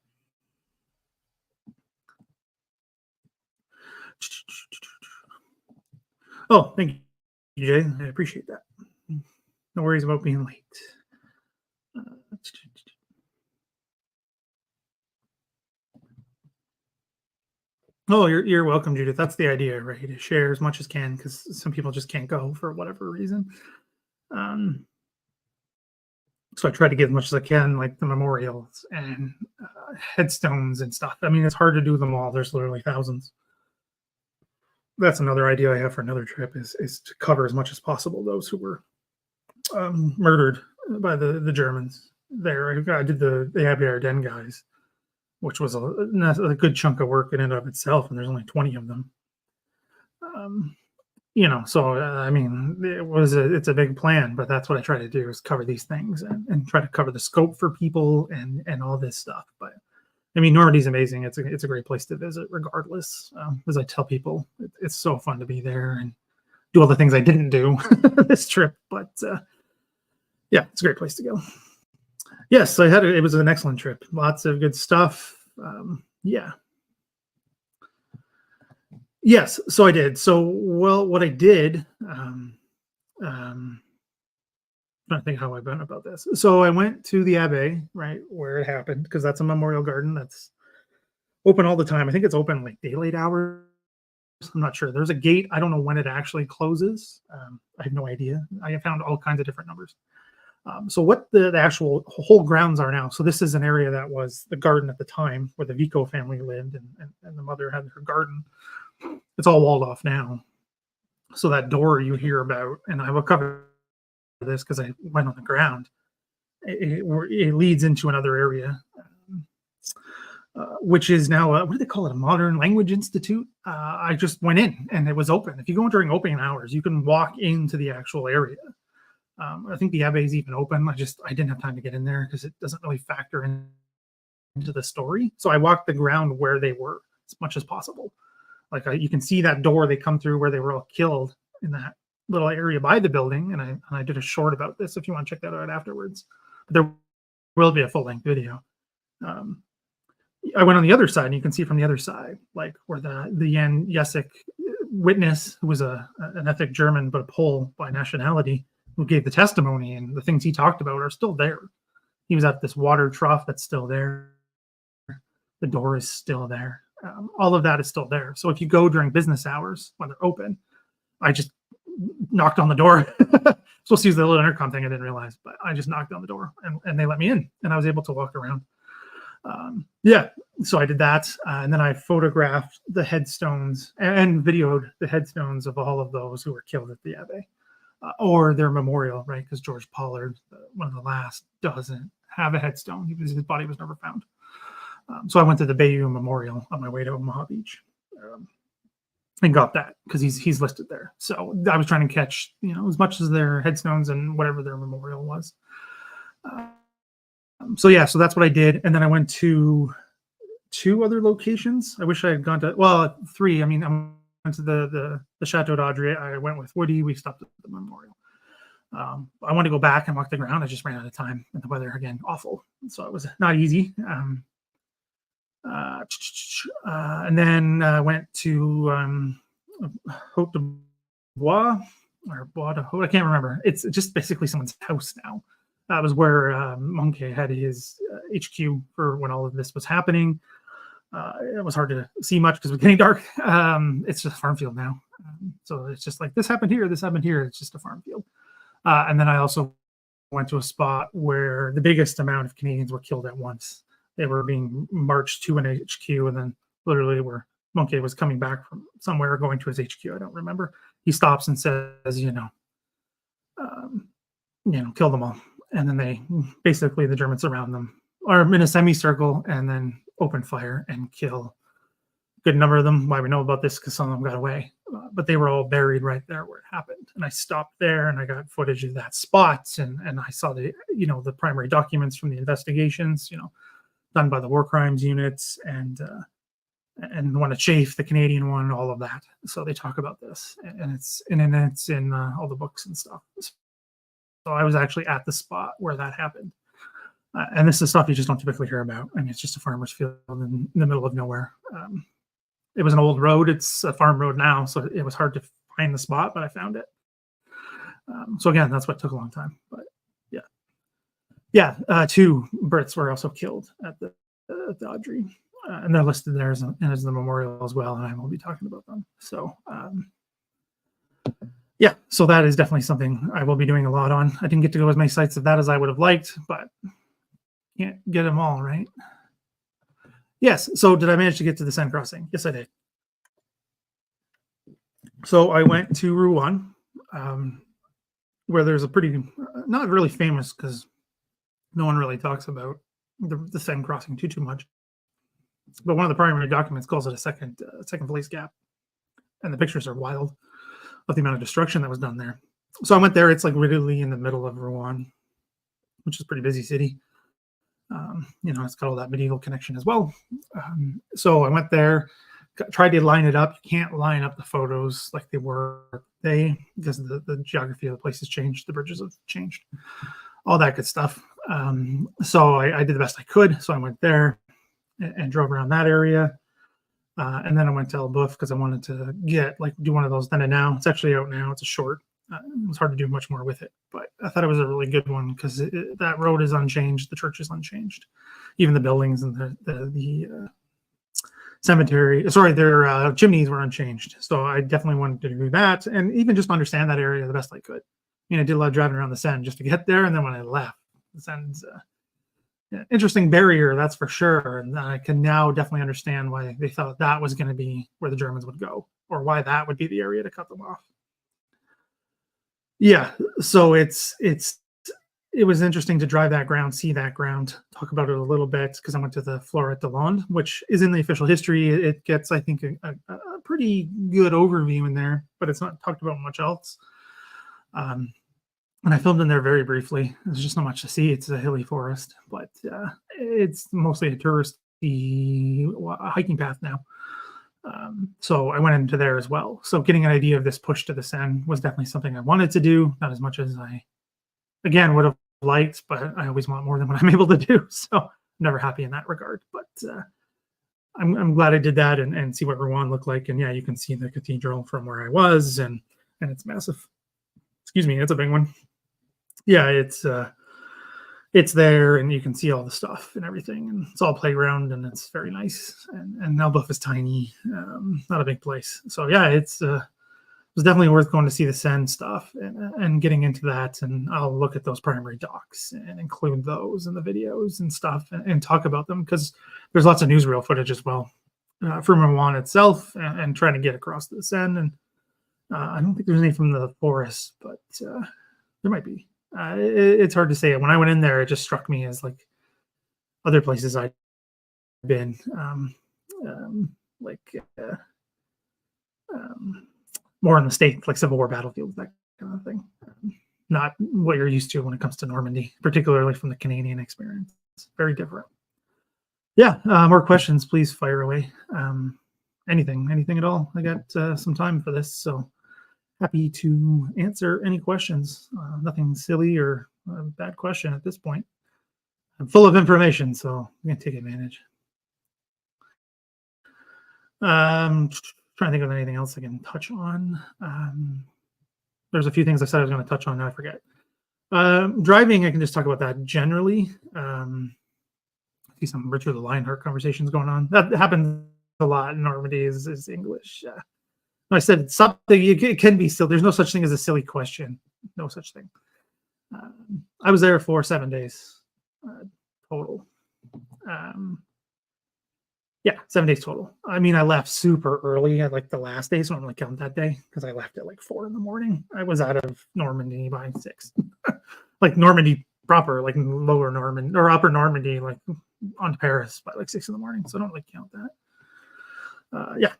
Oh, thank you, Jay. I appreciate that. No worries about being late. Oh, you're welcome, Judith. That's the idea, right? To share as much as can, because some people just can't go for whatever reason. So I try to get as much as I can, like the memorials and headstones and stuff. I mean, it's hard to do them all. There's literally thousands. That's another idea I have for another trip is to cover as much as possible those who were murdered by the Germans there. I did the Abbey Ardennes guys, which was a good chunk of work in and of itself, and there's only 20 of them. So I mean, it's a big plan, but that's what I try to do is cover these things and try to cover the scope for people and all this stuff. But I mean, Normandy's amazing. It's a great place to visit, regardless. As I tell people, it's so fun to be there and do all the things I didn't do this trip. But yeah, it's a great place to go. Yes, it was an excellent trip. Lots of good stuff. Yeah. Yes, so I did. So, well, what I did, trying to think how I went about this. So I went to the Abbey, right, where it happened, because that's a memorial garden that's open all the time. I think it's open like daylight hours. I'm not sure. There's a gate. I don't know when it actually closes. I have no idea. I have found all kinds of different numbers. So what the actual whole grounds are now. So this is an area that was the garden at the time where the Vico family lived, and the mother had her garden. It's all walled off now. So that door you hear about, and I will cover this because I went on the ground, it leads into another area, which is now, what do they call it? A Modern Language Institute. I just went in and it was open. If you go during opening hours, you can walk into the actual area. I think the Abbey is even open. I didn't have time to get in there because it doesn't really factor into the story. So I walked the ground where they were as much as possible. Like you can see that door they come through where they were all killed in that little area by the building. And I did a short about this if you want to check that out afterwards. But there will be a full-length video. I went on the other side, and you can see from the other side, like where the Jan Jeschke witness, who was an ethnic German but a Pole by nationality, who gave the testimony, and the things he talked about are still there. He was at this water trough that's still there. The door is still there. All of that is still there. So if you go during business hours when they're open, I just knocked on the door. Supposed to use the little intercom thing, I didn't realize, but I just knocked on the door and they let me in, and I was able to walk around. Yeah, so I did that, and then I photographed the headstones and videoed the headstones of all of those who were killed at the Abbey, or their memorial, right? Because George Pollard, one of the last, doesn't have a headstone. His body was never found. So I went to the Bayou Memorial on my way to Omaha Beach, and got that because he's listed there. So I was trying to catch, as much as their headstones and whatever their memorial was. So yeah, so that's what I did, and then I went to 2 other locations. I wish I had gone to, well, 3. I mean, I went to the Chateau d'Audrey. I went with Woody. We stopped at the memorial. I wanted to go back and walk the ground. I just ran out of time, and the weather again awful, so it was not easy. And then went to Haute de Bois or Bois de Haute. I can't remember. It's just basically someone's house now. That was where Monkey had his HQ for when all of this was happening. It was hard to see much because it was getting dark. It's just a farm field now. So it's just like, this happened here, this happened here. It's just a farm field. And then I also went to a spot where the biggest amount of Canadians were killed at once. They were being marched to an HQ, and then literally where Monkey was coming back from somewhere going to his HQ. I don't remember. He stops and says, kill them all. And then the Germans surround them, or in a semicircle, and then open fire and kill a good number of them. Why we know about this, because some of them got away, but they were all buried right there where it happened. And I stopped there, and I got footage of that spot, and I saw the primary documents from the investigations, done by the war crimes units, and the one at Chafe, the Canadian one, all of that. So they talk about this, and it's in all the books and stuff. So I was actually at the spot where that happened. And this is stuff you just don't typically hear about. I mean, it's just a farmer's field in the middle of nowhere. It was an old road. It's a farm road now, so it was hard to find the spot, but I found it. So again, that's what took a long time. But yeah, 2 Brits were also killed at the Audrey, and they're listed there as the memorial as well, and I will be talking about them. So yeah, so that is definitely something I will be doing a lot on. I didn't get to go as many sites of that as I would have liked, but can't get them all, right? Yes, so did I manage to get to the Seine crossing? Yes, I did. So I went to Rouen, where there's a pretty, not really famous, because no one really talks about the Seine crossing too much, but one of the primary documents calls it a second place gap, and the pictures are wild of the amount of destruction that was done there. So I went there. It's like literally in the middle of Rouen, which is a pretty busy city. It's got all that medieval connection as well. So I went there, tried to line it up. You can't line up the photos like they were because the geography of the place has changed. The bridges have changed, all that good stuff. So I did the best I could. So I went there and drove around that area. And then I went to Elbeuf because I wanted to do one of those then and now. It's actually out now. It's a short. It was hard to do much more with it, but I thought it was a really good one because that road is unchanged. The church is unchanged. Even the buildings and the cemetery, their chimneys were unchanged. So I definitely wanted to do that and even just understand that area the best I could. I did a lot of driving around the Seine just to get there. And then when I left, the Seine's interesting barrier, that's for sure. And I can now definitely understand why they thought that was going to be where the Germans would go or why that would be the area to cut them off. Yeah, so it was interesting to drive that ground, see that ground, talk about it a little bit because I went to the Florette de Lande, which is in the official history. It gets, I think, a pretty good overview in there, but it's not talked about much else. And I filmed in there very briefly. There's just not much to see. It's a hilly forest, but it's mostly a touristy hiking path now. So I went into there as well. So getting an idea of this push to the Seine was definitely something I wanted to do, not as much as I, again, would have liked, but I always want more than what I'm able to do. So I'm never happy in that regard. But I'm glad I did that and see what Rouen looked like. And yeah, you can see the cathedral from where I was, and it's massive. Excuse me, it's a big one. Yeah, it's there, and you can see all the stuff and everything, and it's all playground, and it's very nice. And Elbeuf is tiny, not a big place. So yeah, it was definitely worth going to see the Seine stuff and getting into that. And I'll look at those primary docs and include those in the videos and stuff and talk about them because there's lots of newsreel footage as well from Rouen itself and trying to get across the Seine. And I don't think there's any from the forest, but there might be. It's hard to say. When I went in there, it just struck me as like other places I'd been, more in the States, like Civil War battlefields, that kind of thing. Not what you're used to when it comes to Normandy, particularly from the Canadian experience. It's very different. Yeah, more questions, please fire away. Anything at all. I got some time for this, so happy to answer any questions. Nothing silly or a bad question at this point. I'm full of information, so I'm going to take advantage. Trying to think of anything else I can touch on. There's a few things I said I was going to touch on, now I forget. Driving, I can just talk about that generally. I see some Richard the Lionheart conversations going on. That happens a lot in Normandy is English. I said something, it can be still. There's no such thing as a silly question. No such thing. I was there for 7 days total. Yeah, 7 days total. I mean, I left super early at like the last day, so I'm like count that day because I left at like 4 a.m. I was out of Normandy by 6. Like Normandy proper, like lower Normandy or upper Normandy, like on Paris by like 6 a.m. So I don't like count that. Yeah.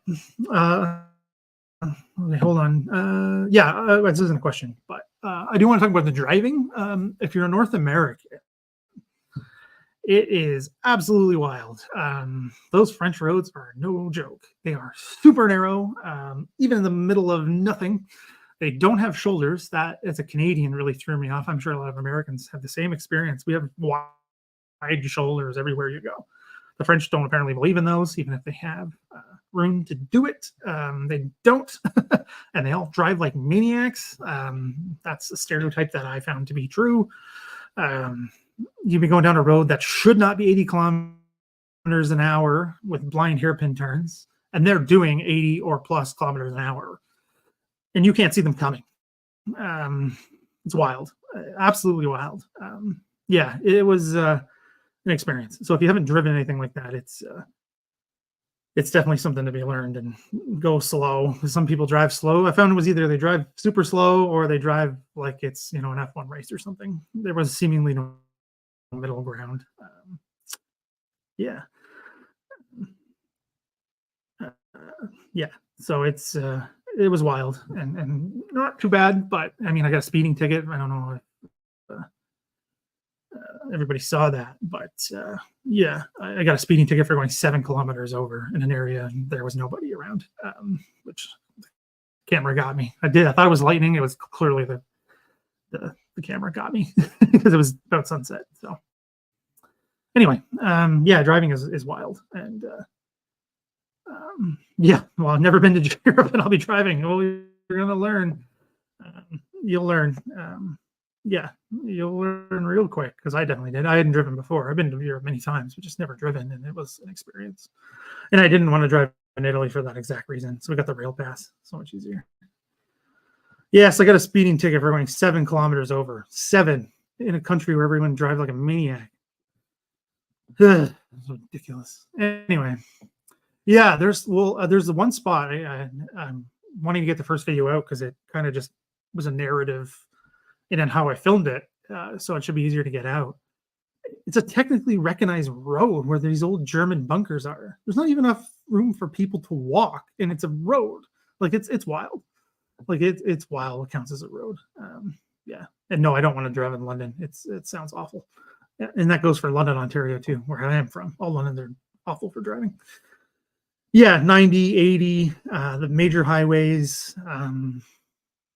Okay, hold on. This isn't a question, but I do want to talk about the driving. If you're a North American, it is absolutely wild. Those French roads are no joke. They are super narrow, even in the middle of nothing. They don't have shoulders. That, as a Canadian, really threw me off. I'm sure a lot of Americans have the same experience. We have wide shoulders everywhere you go. The French don't apparently believe in those, even if they have room to do it. They don't, and they all drive like maniacs. That's a stereotype that I found to be true. You'd be going down a road that should not be 80 kilometers an hour with blind hairpin turns, and they're doing 80 or plus kilometers an hour, and you can't see them coming. It's wild, absolutely wild. Yeah, it was an experience. So if you haven't driven anything like that, it's definitely something to be learned, and go slow. Some people drive slow. I found it was either they drive super slow or they drive like it's, an F1 race or something. There was seemingly no middle ground. Yeah. Yeah. So it was wild and not too bad, but I mean, I got a speeding ticket. I don't know. everybody saw that. But yeah, I got a speeding ticket for going 7 kilometers over in an area and there was nobody around, which the camera got me. I thought it was lightning. It was clearly the camera got me because it was about sunset. So anyway, yeah, driving is wild. And yeah, well, I've never been to Europe and I'll be driving. Well, you're going to learn. You'll learn. Yeah, you'll learn real quick because I definitely did. I hadn't driven before. I've been to Europe many times, but just never driven, and it was an experience. And I didn't want to drive in Italy for that exact reason. So we got the rail pass, so much easier. Yes, I got a speeding ticket for going 7 kilometers over. 7 in a country where everyone drives like a maniac. It's ridiculous. Anyway, yeah, there's the one spot I'm wanting to get the first video out because it kind of just was a narrative and then how I filmed it, so it should be easier to get out. It's a technically recognized road where these old German bunkers are. There's not even enough room for people to walk, and it's a road. Like it's wild. Like it's wild. What counts as a road? Yeah. And no, I don't want to drive in London. It sounds awful, and that goes for London, Ontario too, where I am from. All London, they're awful for driving. Yeah, 90, 80, the major highways.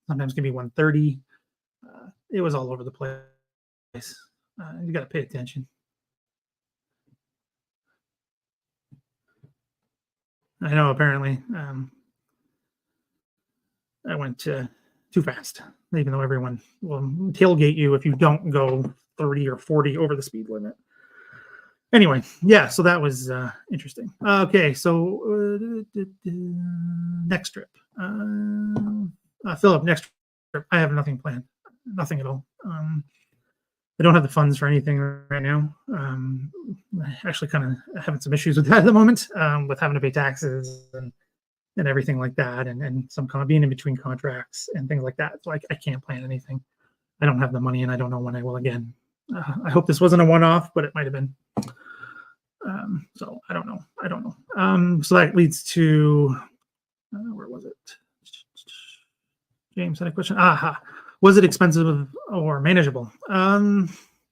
Sometimes can be 130. It was all over the place. You got to pay attention. I know, apparently. I went too fast, even though everyone will tailgate you if you don't go 30 or 40 over the speed limit. Anyway, yeah, so that was interesting. Okay, so next trip. Philip, next trip. I have nothing planned. Nothing at all. I don't have the funds for anything right now. Actually kind of having some issues with that at the moment, with having to pay taxes and everything like that, and some kind of being in between contracts and things like that. So I can't plan anything. I don't have the money, and I don't know when I will again. I hope this wasn't a one-off, but it might have been. So I don't know. So that leads to where was it? James had a question. Aha. Was it expensive or manageable?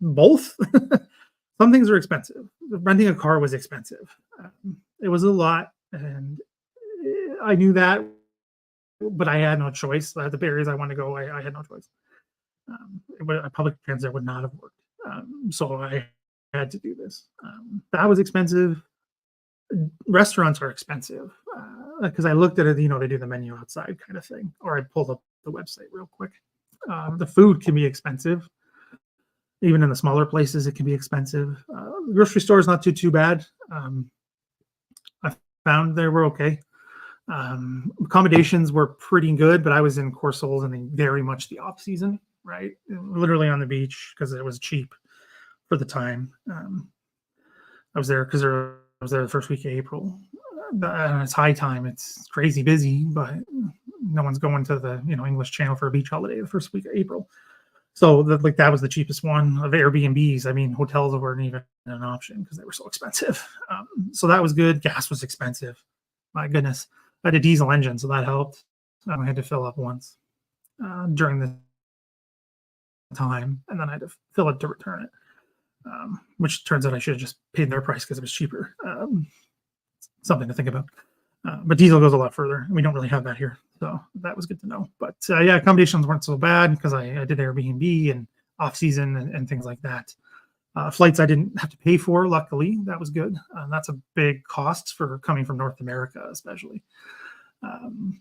Both. Some things are expensive. Renting a car was expensive. It was a lot, and I knew that, but I had no choice. The areas I wanted to go, I had no choice. Public transit would not have worked. So I had to do this. That was expensive. Restaurants are expensive because I looked at it, they do the menu outside kind of thing, or I pulled up the website real quick. The food can be expensive. Even in the smaller places, it can be expensive. The grocery store is not too bad. I found they were okay. Accommodations were pretty good, but I was in Corsols and very much the off season, right? Literally on the beach because it was cheap for the time. I was there because I was there the first week of April. And it's high time. It's crazy busy, but no one's going to the English Channel for a beach holiday the first week of April. So that was the cheapest one of Airbnbs. I mean, hotels weren't even an option because they were so expensive. So that was good. Gas was expensive. My goodness. I had a diesel engine, so that helped. I had to fill up once during the time, and then I had to fill it to return it, which turns out I should have just paid their price because it was cheaper. Something to think about. But diesel goes a lot further. We don't really have that here. So that was good to know. But yeah, accommodations weren't so bad because I did Airbnb and off season and things like that. Flights I didn't have to pay for, luckily. That was good. That's a big cost for coming from North America, especially.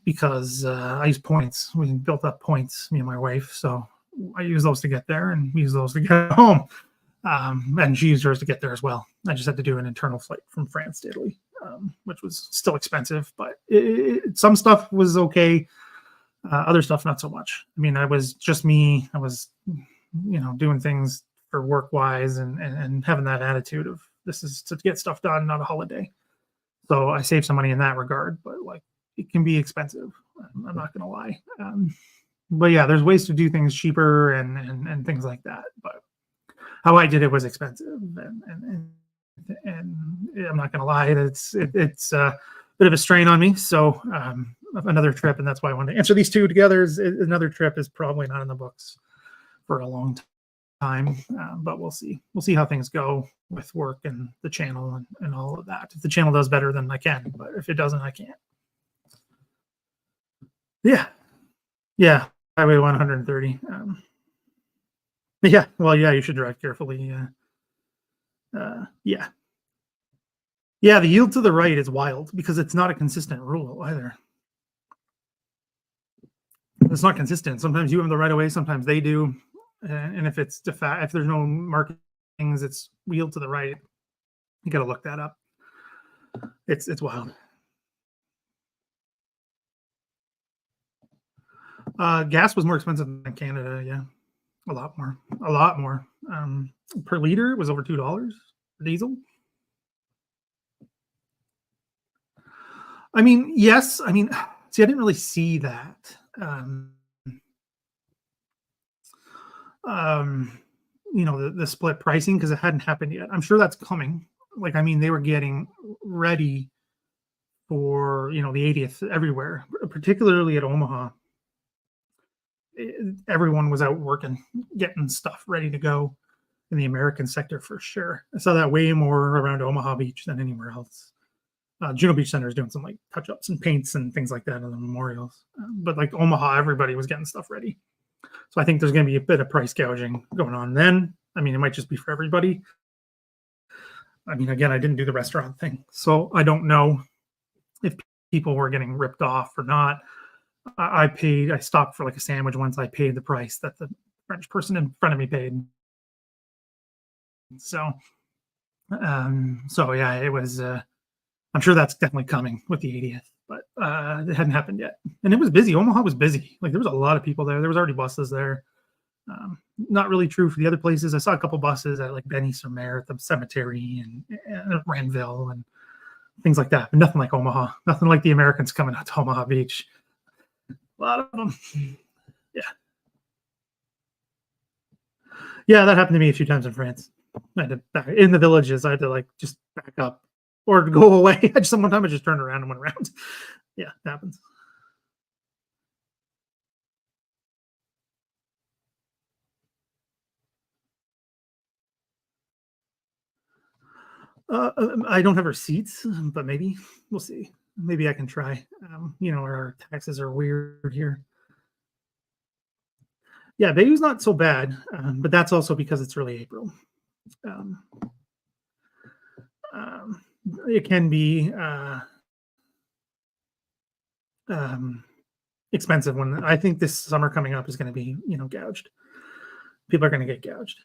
Because I use points. We built up points, me and my wife. So I use those to get there and we use those to get home. And she used hers to get there as well. I just had to do an internal flight from France to Italy, which was still expensive, but some stuff was okay. Other stuff, not so much. I mean, I was just me. I was, doing things for work wise and having that attitude of this is to get stuff done, not a holiday. So I saved some money in that regard, but it can be expensive. I'm not going to lie. But yeah, there's ways to do things cheaper and things like that. But how I did it was expensive, and I'm not going to lie, it's a bit of a strain on me. So another trip, and that's why I wanted to answer these two together. Another trip is probably not in the books for a long time, but we'll see. We'll see how things go with work and the channel and all of that. If the channel does better, then I can, but if it doesn't, I can't. Yeah. Yeah. Highway 130. Yeah. Well, yeah, you should drive carefully. Yeah. Yeah. The yield to the right is wild because it's not a consistent rule either. It's not consistent. Sometimes you have the right of way, sometimes they do. And if it's if there's no markings, it's yield to the right. You got to look that up. It's wild. Gas was more expensive than Canada. Yeah, a lot more. Per liter it was over $2 for diesel. I mean, yes. I mean, see, I didn't really see that. You know, the split pricing because it hadn't happened yet. I'm sure that's coming. Like, I mean, they were getting ready for, you know, the 80th everywhere, particularly at Omaha. Everyone was out working, getting stuff ready to go in the American sector for sure. I saw that way more around Omaha Beach than anywhere else. Juno Beach Center is doing some like touch-ups and paints and things like that on the memorials. But like Omaha, everybody was getting stuff ready. So I think there's going to be a bit of price gouging going on then. I mean, it might just be for everybody. I mean, again, I didn't do the restaurant thing, so I don't know if people were getting ripped off or not. I stopped for like a sandwich once. I paid the price that the French person in front of me paid. So yeah, it was, I'm sure that's definitely coming with the 80th, but it hadn't happened yet. And it was busy. Omaha was busy. Like there was a lot of people there. There was already buses there. Not really true for the other places. I saw a couple buses at like Benny-sur-Mer at the cemetery and Renville and things like that, but nothing like Omaha. Nothing like the Americans coming out to Omaha Beach. A lot of them. Yeah. Yeah, that happened to me a few times in France. I had to back in the villages. I had to like just back up or go away. Sometime I just turned around and went around. Yeah, it happens. I don't have receipts, but maybe we'll see. Maybe I can try. You know, our taxes are weird here. Yeah, Bayou's not so bad, but that's also because it's really April. It can be expensive when I think this summer coming up is going to be, you know, gouged. People are going to get gouged.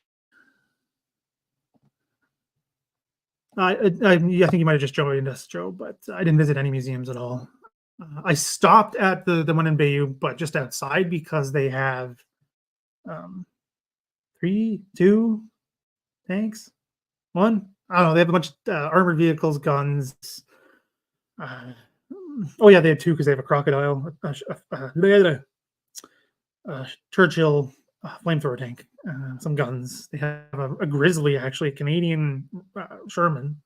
I think you might have just joined us, Joe, but I didn't visit any museums at all. I stopped at the one in Bayou, but just outside because they have 2 tanks, 1. I don't know. They have a bunch of armored vehicles, guns. Oh yeah, they have 2 because they have a crocodile, Churchill flamethrower tank, some guns. They have a Grizzly, actually, a Canadian Sherman,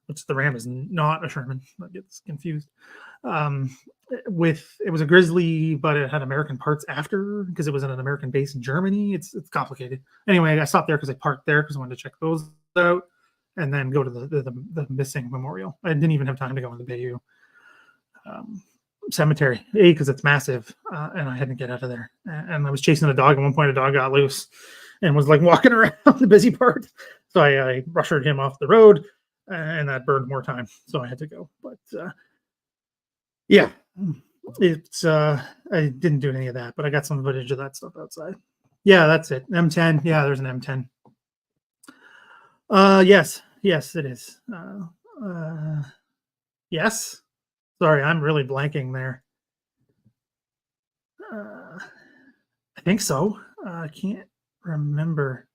which the Ram is not a Sherman. That gets confused. It was a Grizzly, but it had American parts after because it was in an American base in Germany. It's complicated. Anyway, I stopped there because I parked there because I wanted to check those out and then go to the missing memorial. I didn't even have time to go in the Bayou cemetery, because it's massive, and I had to get out of there. And I was chasing a dog. At one point, a dog got loose and was like walking around the busy part. So I rushed him off the road, and that burned more time. So I had to go. But yeah, it's I didn't do any of that, but I got some footage of that stuff outside. Yeah, that's it. M10. Yeah, there's an M10. Yes, it is. Yes. Sorry, I'm really blanking there. I think so. I can't remember.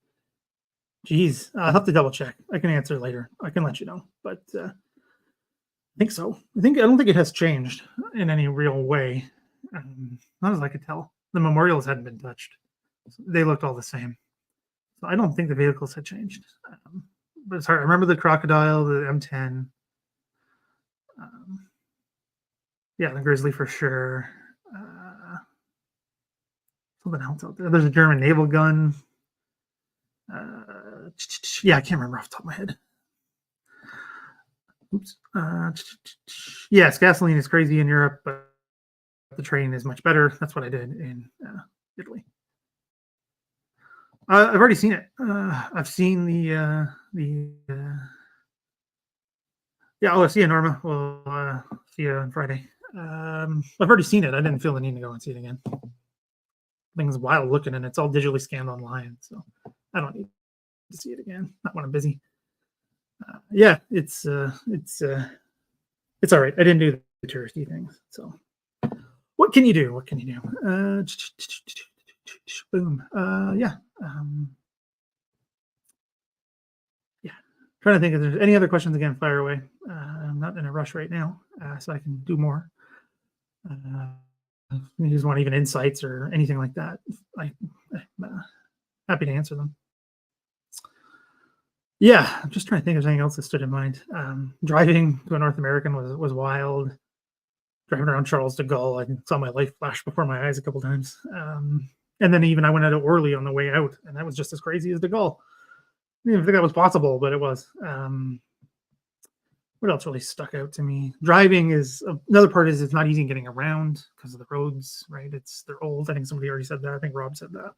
Geez, I'll have to double check. I can answer later. I can let you know, but I think so. I don't think it has changed in any real way. Not as I could tell. The memorials hadn't been touched. They looked all the same. So I don't think the vehicles had changed. But it's hard. I remember the crocodile, the M10. Yeah, the Grizzly for sure. Something else out there. There's a German naval gun. Yeah, I can't remember off the top of my head. Oops. Yes, gasoline is crazy in Europe, but the train is much better. That's what I did in Italy. I've already seen it. I've seen yeah. Oh, see you, Norma. We'll see you on Friday. I've already seen it. I didn't feel the need to go and see it again. Thing's wild looking, and it's all digitally scanned online, so I don't need to see it again. Not when I'm busy. Yeah, it's all right. I didn't do the touristy things, so what can you do? What can you do? Boom. Yeah. Yeah. Trying to think if there's any other questions. Again, fire away. I'm not in a rush right now, so I can do more. If you just want even insights or anything like that, I'm happy to answer them. Yeah, I'm just trying to think if there's anything else that stood in mind. Driving to a North American was wild. Driving around Charles de Gaulle, I saw my life flash before my eyes a couple times. And then even I went out of Orly on the way out, and that was just as crazy as de Gaulle. I didn't even think that was possible, but it was. What else really stuck out to me? Driving is another part. Is it's not easy getting around because of the roads, right? They're old. I think somebody already said that. I think Rob said that.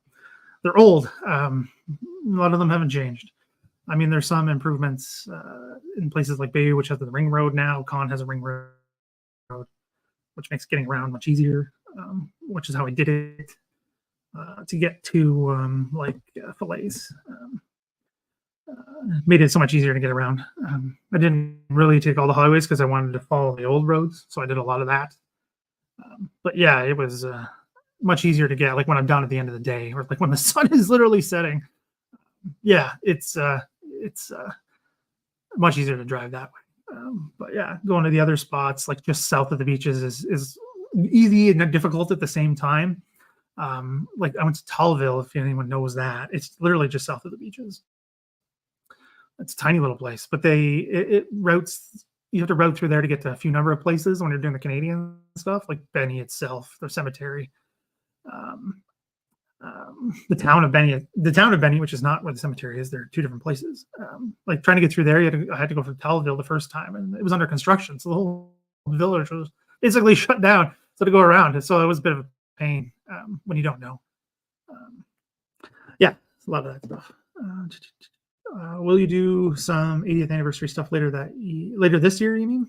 They're old. A lot of them haven't changed. I mean, there's some improvements in places like Bayou, which has the ring road now. Caen has a ring road, which makes getting around much easier, which is how I did it to get to Fillets. Made it so much easier to get around. I didn't really take all the highways because I wanted to follow the old roads, so I did a lot of that. But yeah, it was much easier to get, like when I'm done at the end of the day, or like when the sun is literally setting. Yeah, it's much easier to drive that way. But yeah, going to the other spots, like just south of the beaches, is easy and difficult at the same time. Like I went to Talville, if anyone knows that. It's literally just south of the beaches. It's a tiny little place, but it routes. You have to route through there to get to a few number of places when you're doing the Canadian stuff, like Benny itself, the cemetery, the town of Benny, which is not where the cemetery is. There are two different places. Like trying to get through there, I had to go from Talville the first time, and it was under construction, so the whole village was basically shut down. So to go around, so it was a bit of a pain when you don't know. Yeah, a lot of that stuff. Will you do some 80th anniversary stuff later this year? You mean?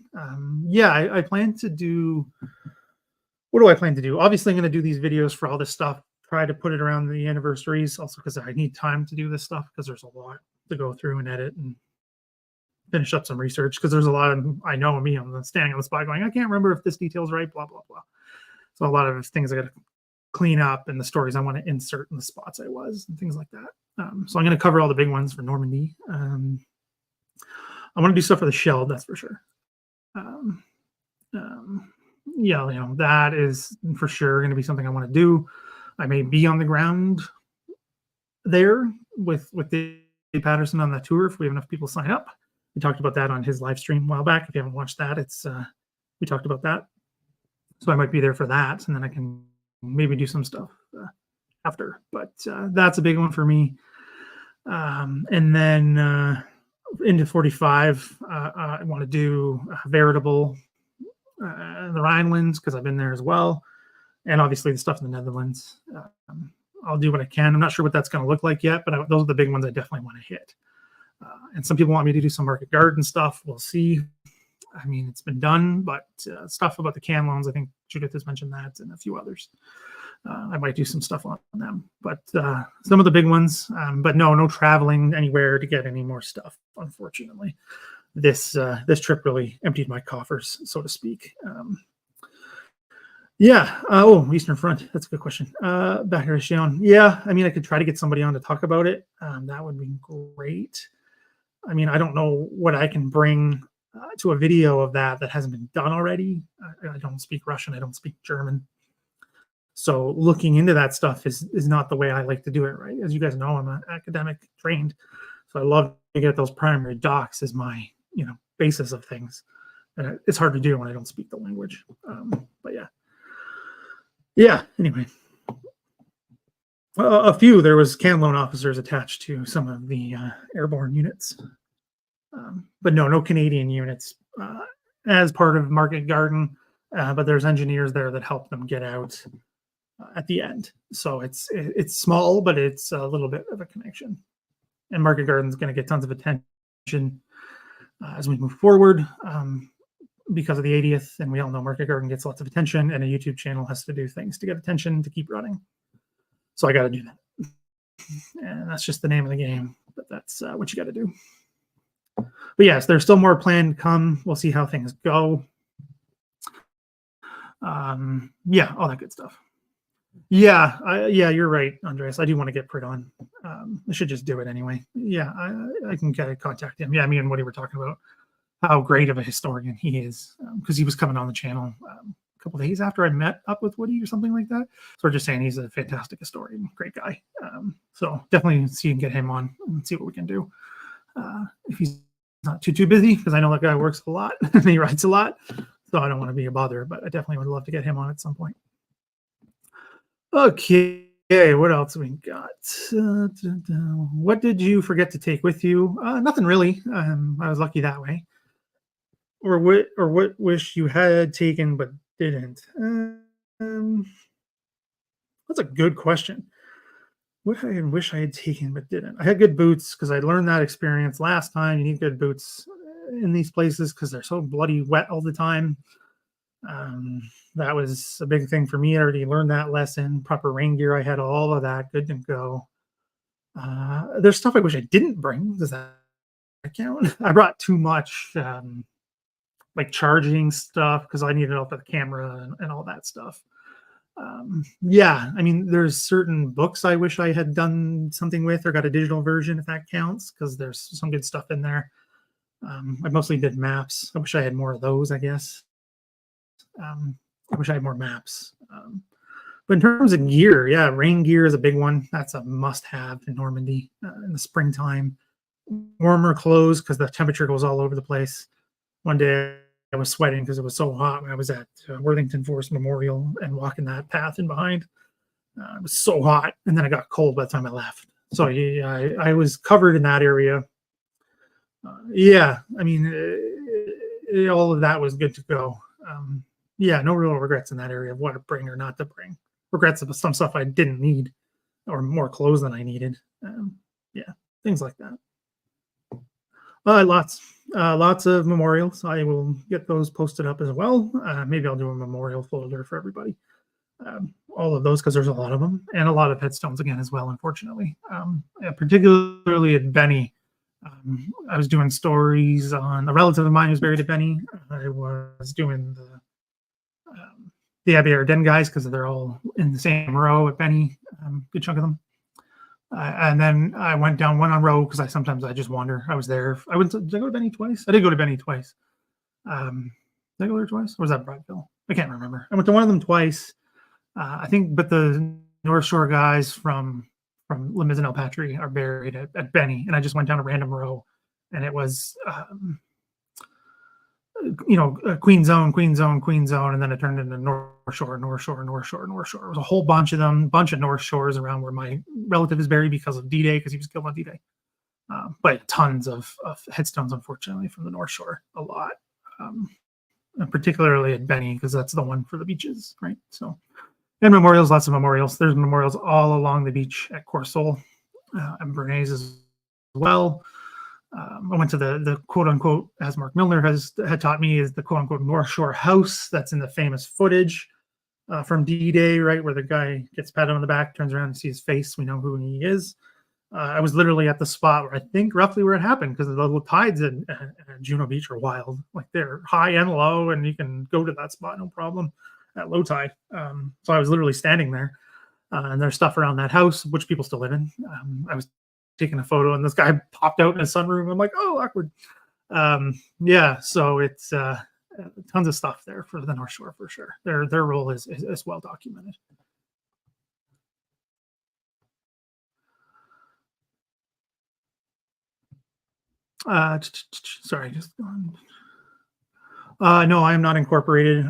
Yeah, I plan to do. What do I plan to do? Obviously, I'm going to do these videos for all this stuff. Try to put it around the anniversaries, also because I need time to do this stuff because there's a lot to go through and edit and finish up some research because there's a lot of I know me. I'm standing on the spot going, I can't remember if this detail's right. Blah blah blah. So a lot of things I got to clean up and the stories I want to insert in the spots I was and things like that. So I'm going to cover all the big ones for Normandy. I want to do stuff for the Shell, that's for sure. Yeah, that is for sure going to be something I want to do. I may be on the ground there with Dave Patterson on that tour if we have enough people sign up. We talked about that on his live stream a while back. If you haven't watched that, we talked about that. So I might be there for that, and then I can maybe do some stuff after. But that's a big one for me. And then into 45, I want to do Veritable, the Rhinelands, because I've been there as well. And obviously the stuff in the Netherlands. I'll do what I can. I'm not sure what that's going to look like yet, but those are the big ones I definitely want to hit. And some people want me to do some market garden stuff. We'll see. I mean, it's been done, but stuff about the can loans, I think Judith has mentioned that, and a few others. I might do some stuff on them, but some of the big ones. But no traveling anywhere to get any more stuff. Unfortunately, this trip really emptied my coffers, so to speak. Yeah. Eastern Front. That's a good question. Back here, Shawn. Yeah. I mean, I could try to get somebody on to talk about it. That would be great. I mean, I don't know what I can bring to a video of that hasn't been done already. I don't speak Russian. I don't speak German. So looking into that stuff is not the way I like to do it, right? As you guys know, I'm an academic trained. So I love to get those primary docs as my, basis of things. And it's hard to do when I don't speak the language. But yeah. Yeah, anyway. A few. There was Canlone officers attached to some of the airborne units, but no Canadian units as part of Market Garden. But there's engineers there that help them get out at the end. So it's small, but it's a little bit of a connection. And Market Garden is going to get tons of attention as we move forward because of the 80th. And we all know Market Garden gets lots of attention, and a YouTube channel has to do things to get attention to keep running. So I got to do that. And that's just the name of the game, but that's what you got to do. But yes, there's still more planned to come. We'll see how things go. Yeah, all that good stuff. Yeah, you're right, Andreas. I do want to get Prit on. I should just do it anyway. Yeah, I can contact him. Yeah, me and Woody were talking about how great of a historian he is because he was coming on the channel a couple of days after I met up with Woody or something like that. So we're just saying he's a fantastic historian, great guy. So definitely see if you can get him on and see what we can do. If he's not too busy, because I know that guy works a lot and he writes a lot. So I don't want to be a bother, but I definitely would love to get him on at some point. Okay, what else we got? What did you forget to take with you? Nothing really. I was lucky that way. Or what wish you had taken but didn't? That's a good question. What I wish I had taken but didn't. I had good boots because I learned that experience last time. You need good boots in these places because they're so bloody wet all the time. That was a big thing for me. I already learned that lesson. Proper rain gear. I had all of that. Good to go. There's stuff I wish I didn't bring. Does that count? I brought too much, like charging stuff because I needed it for the camera and all that stuff. Yeah, I mean, there's certain books I wish I had done something with or got a digital version if that counts because there's some good stuff in there. I mostly did maps. I wish I had more of those, I guess. I wish I had more maps. But in terms of gear, yeah, rain gear is a big one. That's a must-have in Normandy in the springtime. Warmer clothes because the temperature goes all over the place. One day I was sweating because it was so hot when I was at Worthington Forest Memorial and walking that path in behind. It was so hot, and then it got cold by the time I left. So yeah, I was covered in that area. Yeah, I mean, all of that was good to go. Yeah, no real regrets in that area of what to bring or not to bring. Regrets of some stuff I didn't need or more clothes than I needed. Yeah, things like that. Lots of memorials. I will get those posted up as well. Maybe I'll do a memorial folder for everybody. All of those because there's a lot of them and a lot of headstones again as well, unfortunately. Particularly at Benny. I was doing stories on a relative of mine who's buried at Benny. I was doing the Abbey Ardennes guys because they're all in the same row at Benny, good chunk of them. And then I went down one on row because sometimes I just wander. I was there. Did I go to Benny twice? I did go to Benny twice. Did I go there twice? Or was that Bradville? I can't remember. I went to one of them twice. I think, but the North Shore guys from Les Mis and El Patry are buried at Benny, and I just went down a random row, and it was Queen Zone, and then it turned into North Shore. It was a whole bunch of them, bunch of North Shores around where my relative is buried because of D-Day, because he was killed on D-Day. But tons of headstones, unfortunately, from the North Shore, a lot, and particularly at Benny, because that's the one for the beaches, right? So, and memorials, lots of memorials. There's memorials all along the beach at Corsol and Bernays as well. I went to the quote unquote, as Mark Milner had taught me, is the quote unquote North Shore house that's in the famous footage from D-Day, right, where the guy gets patted on the back, turns around and sees his face. We know who he is. I was literally at the spot where I think roughly where it happened, because the little tides at Juno Beach are wild. Like they're high and low, and you can go to that spot no problem at low tide. So I was literally standing there, and there's stuff around that house, which people still live in. I was taking a photo, and this guy popped out in his sunroom. I'm like, oh, awkward. Yeah, so it's tons of stuff there for the North Shore for sure. Their role is well documented. Sorry, just going. No, I am not incorporated.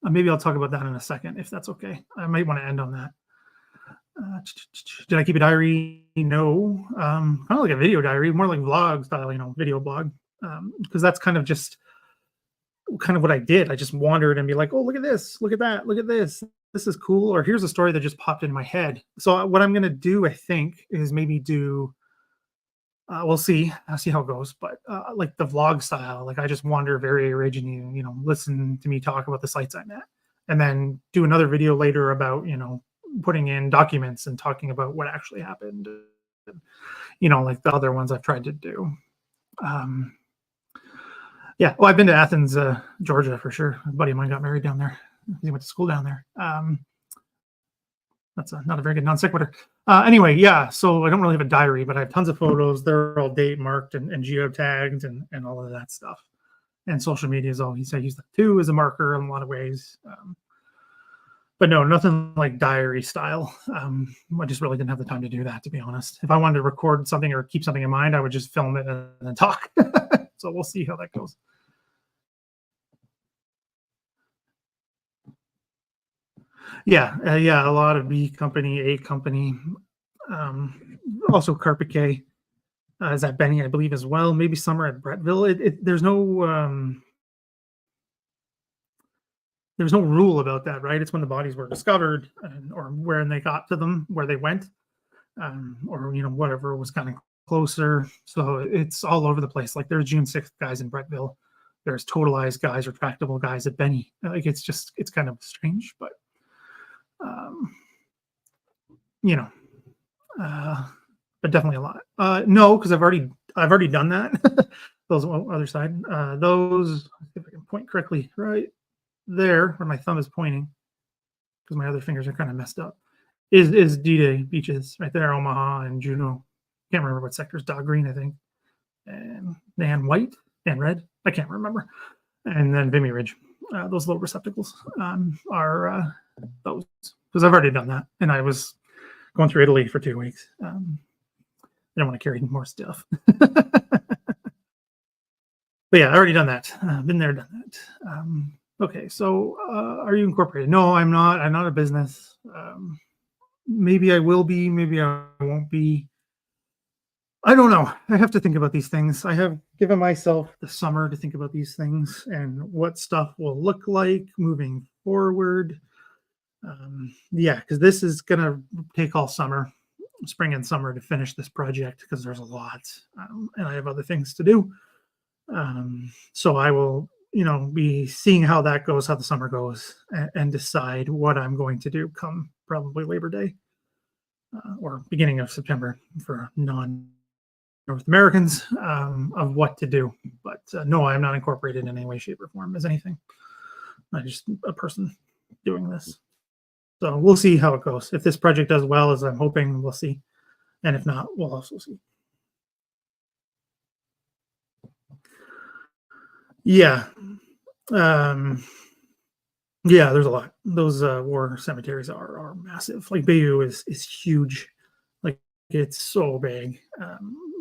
Maybe I'll talk about that in a second if that's okay. I might want to end on that. Did I keep a diary? No. Kind of like a video diary, more like vlog style, video blog. Because that's kind of just kind of what I did. I just wandered and be like, oh, look at this, look at that, look at this. This is cool. Or here's a story that just popped in my head. So what I'm going to do, I think, is maybe do, we'll see. I'll see how it goes. But like the vlog style, like I just wander very originally, listen to me talk about the sites I'm at. And then do another video later about, putting in documents and talking about what actually happened. Like the other ones I've tried to do. Yeah, well, I've been to Athens, Georgia for sure. A buddy of mine got married down there. He went to school down there. That's not a very good non sequitur. Anyway, yeah, so I don't really have a diary, but I have tons of photos. They're all date marked and geotagged and all of that stuff. And social media is all I use that too as a marker in a lot of ways. But no, nothing like diary style. I just really didn't have the time to do that, to be honest. If I wanted to record something or keep something in mind, I would just film it and then talk. So we'll see how that goes. Yeah, a lot of B company, A company, also Carpet K. Is that Benny, I believe, as well. Maybe Summer at Brettville. There's no rule about that, right? It's when the bodies were discovered or where they got to them, where they went, or whatever was kind of closer. So it's all over the place. Like there's June 6th guys in Brettville. There's totalized guys, retractable guys at Benny. Like it's kind of strange, but but definitely a lot. No, because I've already done that. Those on the other side. Those, if I can point correctly, right there where my thumb is pointing, because my other fingers are kind of messed up, is D-Day beaches right there, Omaha and Juneau. Can't remember what sector's Dog Green, I think, and Dan White and Red. I can't remember. And then Vimy Ridge. Those little receptacles are those, because I've already done that, and I was going through Italy for 2 weeks. I don't want to carry more stuff. But yeah, I already done that. Been there, done that. Okay, so are you incorporated? No, I'm not. I'm not a business. Maybe I will be. Maybe I won't be. I don't know. I have to think about these things. I have given myself the summer to think about these things and what stuff will look like moving forward. Yeah, because this is going to take all summer, spring and summer to finish this project because there's a lot and I have other things to do. So I will, be seeing how that goes, how the summer goes, and decide what I'm going to do come probably Labor Day or beginning of September for non-North Americans of what to do. But no, I'm not incorporated in any way, shape, or form as anything. I'm just a person doing this. So we'll see how it goes. If this project does well, as I'm hoping, we'll see. And if not, we'll also see. Yeah. Yeah, there's a lot. Those war cemeteries are massive. Like Bayou is huge. Like it's so big.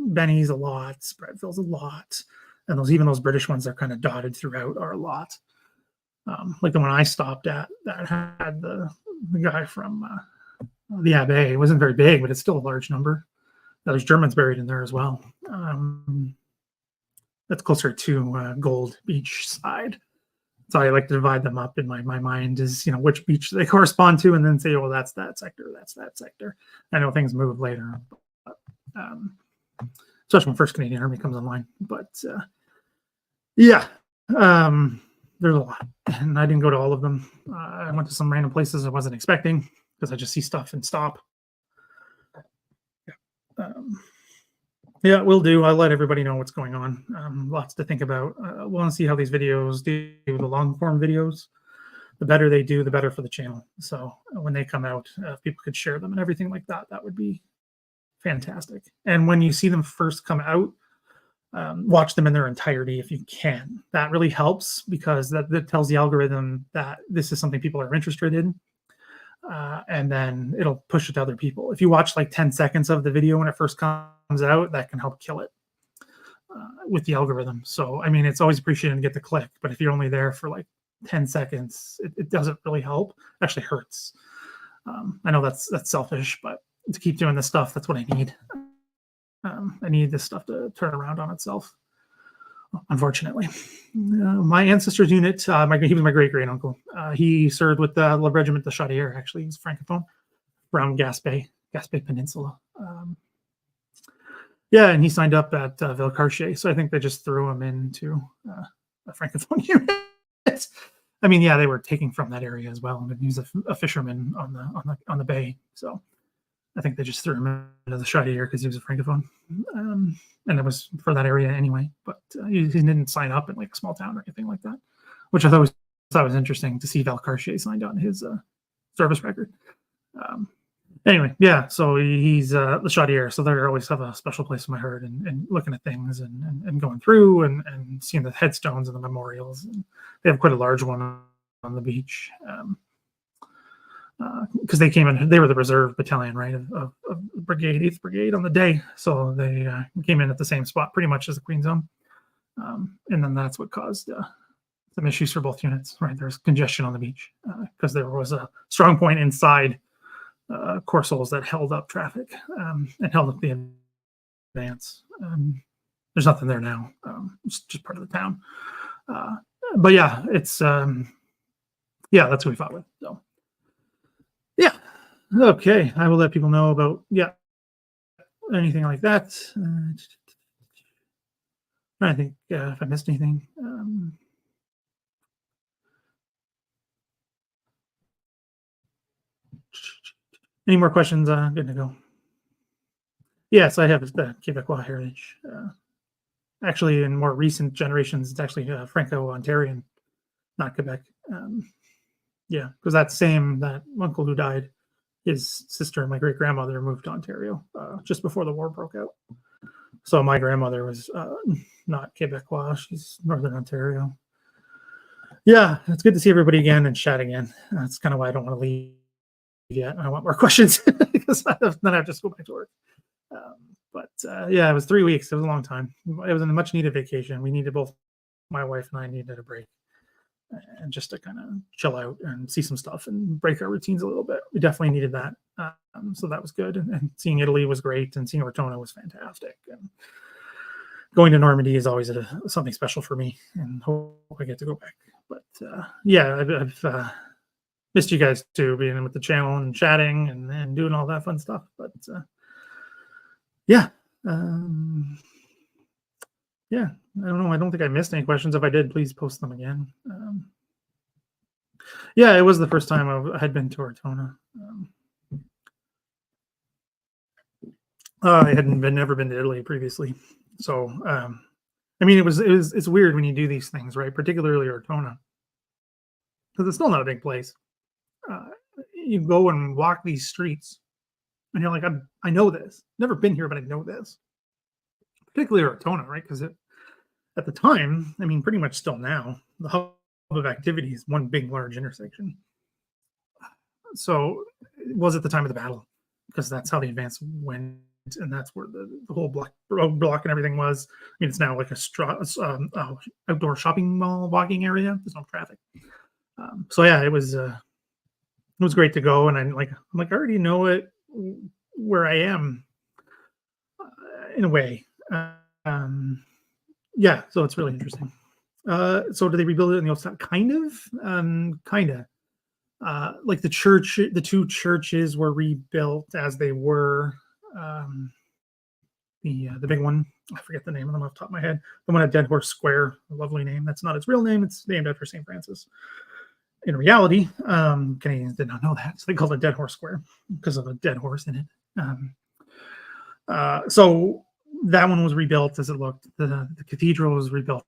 Benny's a lot. Brettville's a lot. And those British ones that are kind of dotted throughout are a lot. Like the one I stopped at that had the guy from the Abbaye. It wasn't very big, but it's still a large number. There's Germans buried in there as well. That's closer to Gold Beach side. So I like to divide them up in my mind is, which beach they correspond to, and then say, oh, that's that sector, that's that sector. I know things move later, but, especially when First Canadian Army comes online. But yeah, there's a lot, and I didn't go to all of them. I went to some random places I wasn't expecting because I just see stuff and stop. Yeah, will do. I'll let everybody know what's going on. Lots to think about. I want to see how these videos do, the long form videos. The better they do, the better for the channel. So when they come out, if people could share them and everything like that, that would be fantastic. And when you see them first come out, watch them in their entirety if you can. That really helps because that tells the algorithm that this is something people are interested in. And then it'll push it to other people. If you watch like 10 seconds of the video when it first comes out, that can help kill it with the algorithm. So, I mean, it's always appreciated to get the click, but if you're only there for like 10 seconds, it doesn't really help. It actually hurts. I know that's selfish, but to keep doing this stuff, that's what I need. I need this stuff to turn around on itself. Unfortunately, my ancestors' unit, he was my great uncle. He served with the Regiment de Chaudière. Actually, he's francophone from Gaspé Peninsula. Yeah, and he signed up at Valcartier, so I think they just threw him into a francophone unit. I mean, yeah, they were taking from that area as well, and he was a fisherman on the bay, so I think they just threw him into the Chaudière because he was a francophone, and it was for that area anyway. But he didn't sign up in like a small town or anything like that, which I thought was interesting to see Valcartier signed on his service record. Anyway, yeah, so he's the Chaudière, so they always have a special place in my heart, and looking at things and going through and seeing the headstones and the memorials. And they have quite a large one on the beach because they came in, they were the reserve battalion, right, of Brigade, 8th Brigade on the day. So they came in at the same spot pretty much as the Queen's Own. And then that's what caused some issues for both units, right? There's congestion on the beach because there was a strong point inside Corsols that held up traffic and held up the advance. There's nothing there now. It's just part of the town. But yeah, it's yeah, that's who we fought with. So yeah, okay. I will let people know about anything like that. I think if I missed anything. Any more questions? Good to go. Yes, I have the Quebecois heritage. Actually, in more recent generations, it's actually Franco-Ontarian, not Quebec. Yeah, because that uncle who died, his sister, my great-grandmother, moved to Ontario just before the war broke out. So my grandmother was not Quebecois. She's Northern Ontario. Yeah, it's good to see everybody again and chat again. That's kind of why I don't want to leave yet. I want more questions because then I have to just go back to work. But yeah, it was 3 weeks. It was a long time. It was a much needed vacation. We needed both. My wife and I needed a break and just to kind of chill out and see some stuff and break our routines a little bit. We definitely needed that. So that was good. And seeing Italy was great, and seeing Ortona was fantastic. And going to Normandy is always something special for me, and hope I get to go back. But yeah, I've missed you guys too, being with the channel and chatting and doing all that fun stuff. But yeah, yeah, I don't know. I don't think I missed any questions. If I did, please post them again. Yeah, it was the first time I had been to Ortona. I hadn't never been to Italy previously, so I mean, it's weird when you do these things, right? Particularly Ortona, because it's still not a big place. You go and walk these streets, and you're like, I know this. Never been here, but I know this. Particularly Ortona, right? Because at the time, I mean, pretty much still now, the hub of activity is one big, large intersection. So it was at the time of the battle, because that's how the advance went, and that's where the whole roadblock and everything was. I mean, it's now like a outdoor shopping mall walking area. There's no traffic. So yeah, it was great to go, and I'm like, I already know it where I am in a way. Yeah, so it's really interesting. So do they rebuild it in the old style? Kind of. Like the church, the two churches were rebuilt as they were. The big one, I forget the name of them off the top of my head. The one at Dead Horse Square, a lovely name. That's not its real name. It's named after St. Francis. In reality, Canadians did not know that, so they called it Dead Horse Square because of a dead horse in it. So that one was rebuilt as it looked. The cathedral was rebuilt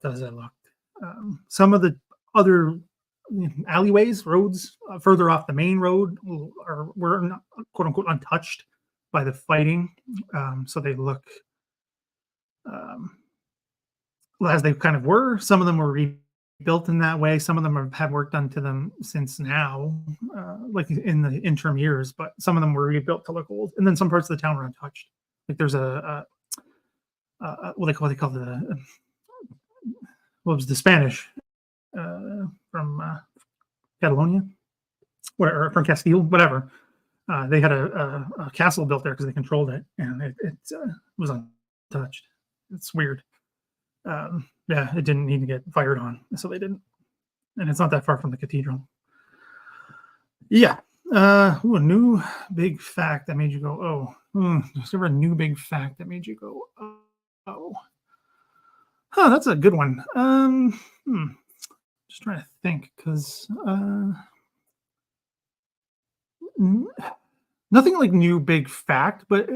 as it looked. Some of the other alleyways, roads further off the main road were not, quote unquote, untouched by the fighting. So they look as they kind of were. Some of them were rebuilt in that way. Some of them have work done to them since now, like in the interim years, but some of them were rebuilt to look old. And then some parts of the town were untouched. Like there's what they call the what was the Spanish from Catalonia. whatever, from Castile, whatever. They had a castle built there because they controlled it, and it was untouched. It's weird. Yeah, it didn't need to get fired on, so they didn't. And it's not that far from the cathedral. Yeah. A new big fact that made you go, oh. Discover a new big fact that made you go, oh. Huh, that's a good one. Just trying to think, because nothing like new big fact, but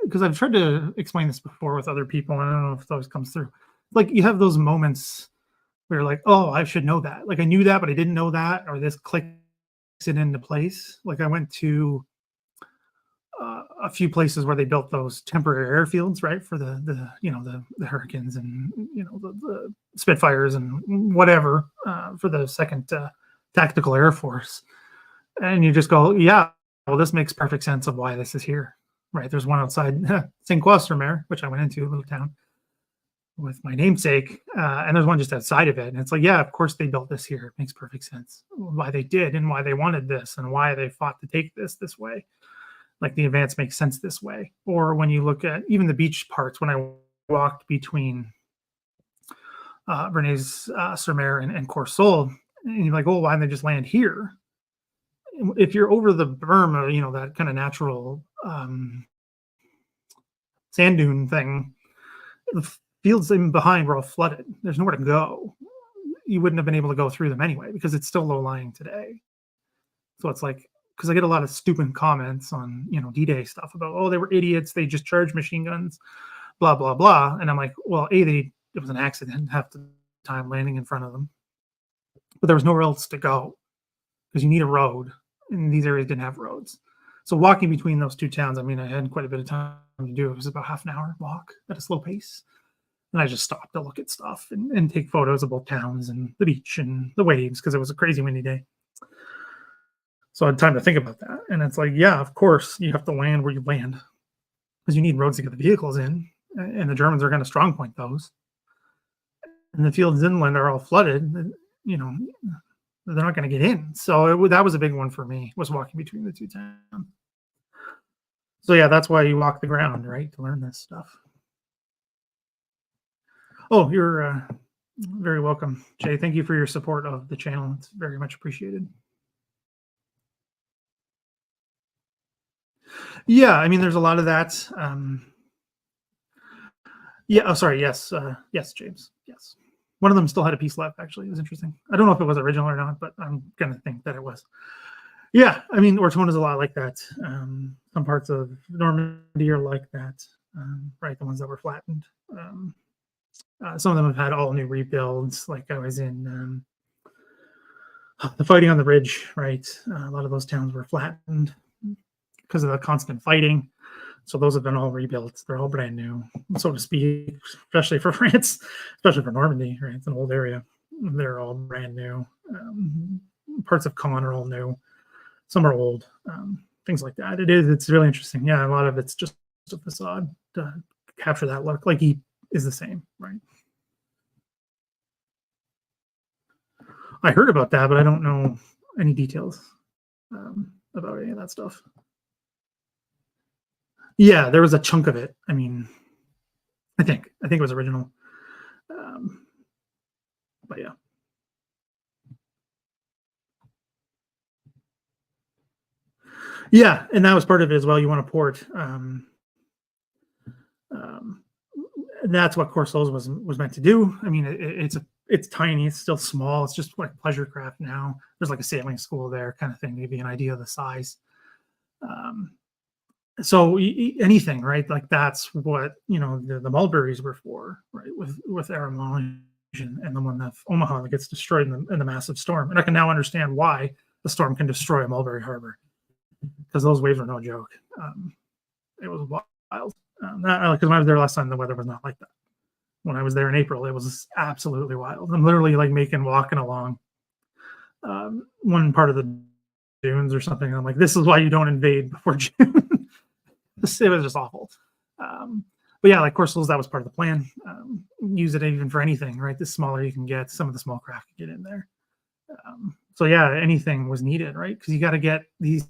because I've tried to explain this before with other people, and I don't know if it always comes through. Like, you have those moments where you're like, oh, I should know that. Like, I knew that, but I didn't know that, or this clicks it into place. Like, I went to a few places where they built those temporary airfields, right, for the Hurricanes and the Spitfires and whatever, for the Second Tactical Air Force, and you just go, yeah, well, this makes perfect sense of why this is here, right? There's one outside St. Croix-sur-Mer, which I went into, a little town with my namesake, and there's one just outside of it, and it's like, yeah, of course they built this here. It makes perfect sense why they did and why they wanted this and why they fought to take this way. Like, the advance makes sense this way. Or when you look at even the beach parts, when I walked between Bernays-sur-Mer and Courseulles, and you're like, oh, why didn't they just land here? If you're over the berm, that kind of natural sand dune thing, the fields in behind were all flooded. There's nowhere to go. You wouldn't have been able to go through them anyway, because it's still low-lying today. So it's like, because I get a lot of stupid comments on, D-Day stuff about, oh, they were idiots, they just charged machine guns, blah, blah, blah. And I'm like, well, it was an accident half the time landing in front of them. But there was nowhere else to go, because you need a road, and these areas didn't have roads. So walking between those two towns, I had quite a bit of time to do. It was about half an hour walk at a slow pace. And I just stopped to look at stuff and take photos of both towns and the beach and the waves, because it was a crazy windy day. So I had time to think about that. And it's like, yeah, of course, you have to land where you land, because you need roads to get the vehicles in. And the Germans are going to strong point those. And the fields inland are all flooded. They're not going to get in. So that was a big one for me, was walking between the two towns. So yeah, that's why you walk the ground, right, to learn this stuff. Oh, you're very welcome, Jay. Thank you for your support of the channel. It's very much appreciated. Yeah, there's a lot of that. Yeah, oh, sorry, yes. Yes, James, yes. One of them still had a piece left, actually. It was interesting. I don't know if it was original or not, but I'm going to think that it was. Yeah, Ortona is a lot like that. Some parts of Normandy are like that, right? The ones that were flattened. Some of them have had all new rebuilds. Like I was in the fighting on the ridge, right? A lot of those towns were flattened because of the constant fighting. So those have been all rebuilt. They're all brand new, so to speak, especially for France, especially for Normandy, right? It's an old area. They're all brand new. Parts of Caen are all new. Some are old. Things like that. It's really interesting. Yeah, a lot of it's just a facade to capture that look. Like he is the same, right? I heard about that, but I don't know any details about any of that stuff. Yeah, there was a chunk of it. I think it was original. But yeah. Yeah, and that was part of it as well. You want to port. That's what Courseulles was meant to do. It's tiny. It's still small. It's just like pleasure craft now. There's like a sailing school there, kind of thing. Maybe an idea of the size. So anything, right? Like that's what the mulberries were for, right? With Aramon and the one that Omaha that gets destroyed in the massive storm. And I can now understand why the storm can destroy a mulberry harbor, because those waves were no joke. It was wild. Because when I was there last time, the weather was not like that. When I was there in April, it was absolutely wild. I'm literally like walking along one part of the dunes or something. And I'm like, this is why you don't invade before June. It was just awful. But yeah, like Courseulles, that was part of the plan. Use it even for anything, right? The smaller you can get, some of the small craft can get in there. So yeah, anything was needed, right? Because you got to get these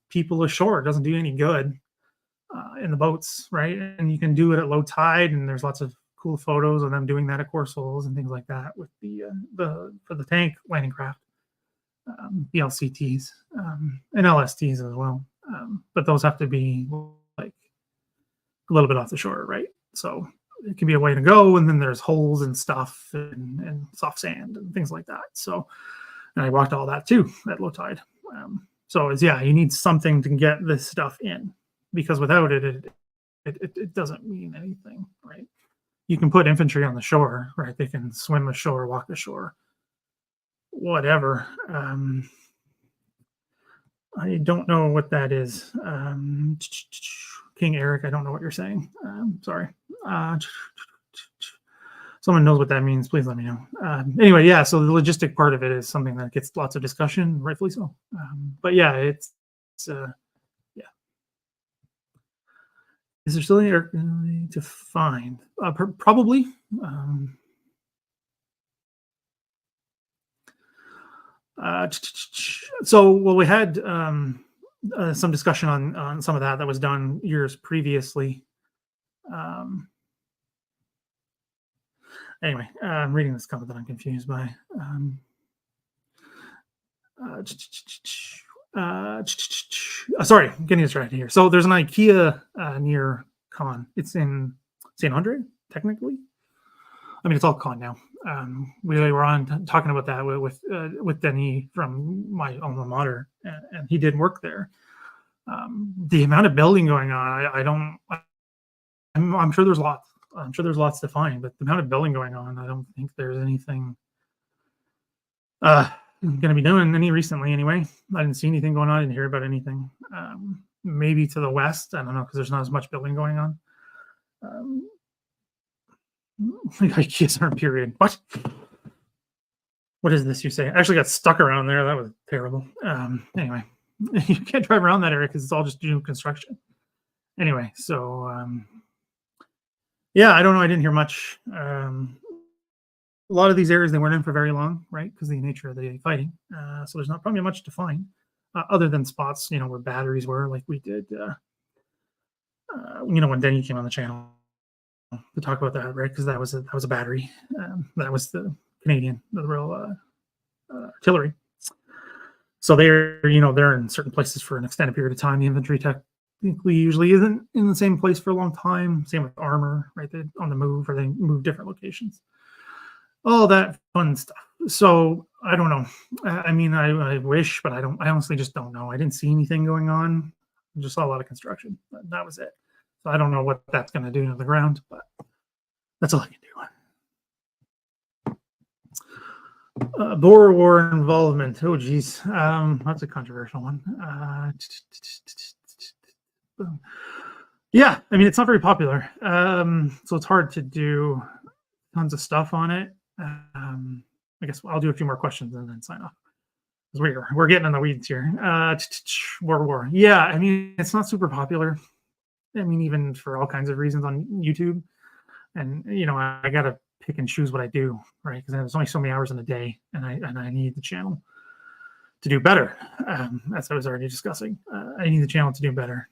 people ashore. It doesn't do any good in the boats, right? And you can do it at low tide, and there's lots of cool photos of them doing that at course holes and things like that with the for the tank landing craft, BLCTs and LSTs as well. But those have to be like a little bit off the shore, right? So it can be a way to go, and then there's holes and stuff and soft sand and things like that. So, and I walked all that too at low tide. So it's, yeah, you need something to get this stuff in, because without it, it doesn't mean anything, right? You can put infantry on the shore, right? They can swim ashore, walk ashore, whatever. I don't know what that is. King Eric, I don't know what you're saying. Sorry. Someone knows what that means, please let me know. Anyway, yeah, so the logistic part of it is something that gets lots of discussion, rightfully so. But yeah, it's yeah. Is there still any air to find? Probably. So, well, we had some discussion on some of that was done years previously. Anyway, I'm reading this comment that I'm confused by. Sorry, getting distracted here. So there's an IKEA near Con. It's in St. Andre, technically. I mean, it's all Con now. We were on talking about that with Denis from my alma mater, and he did work there. The amount of building going on, I'm sure there's lots. I'm sure there's lots to find, but the amount of building going on, I don't think there's anything going to be doing any recently anyway. I didn't see anything going on. I didn't hear about anything. Maybe to the west. I don't know, because there's not as much building going on. IKEA's our period. What is this you say? I actually got stuck around there. That was terrible. Anyway, you can't drive around that area because it's all just new construction. Anyway, so yeah, I don't know. I didn't hear much. A lot of these areas, they weren't in for very long, right? Because of the nature of the fighting. So there's not probably much to find other than spots, where batteries were, like we did, when Denny came on the channel to talk about that, right? Because that was a battery. That was the Canadian, the Royal Artillery. So they're in certain places for an extended period of time. The infantry technically usually isn't in the same place for a long time. Same with armor, right? They're on the move, or they move different locations. All that fun stuff. So I don't know. I mean, I wish, but I honestly just don't know. I didn't see anything going on. I just saw a lot of construction. That was it. So I don't know what that's going to do to the ground, but that's all I can do. Boer War involvement. Oh, geez. That's a controversial one. Yeah, I mean, it's not very popular. So it's hard to do tons of stuff on it. I guess I'll do a few more questions and then sign off. We're getting in the weeds here. World War. Yeah, I mean, it's not super popular. I mean, even for all kinds of reasons on YouTube. And, I got to pick and choose what I do, right? Because there's only so many hours in a day, and I need the channel to do better. As I was already discussing, I need the channel to do better,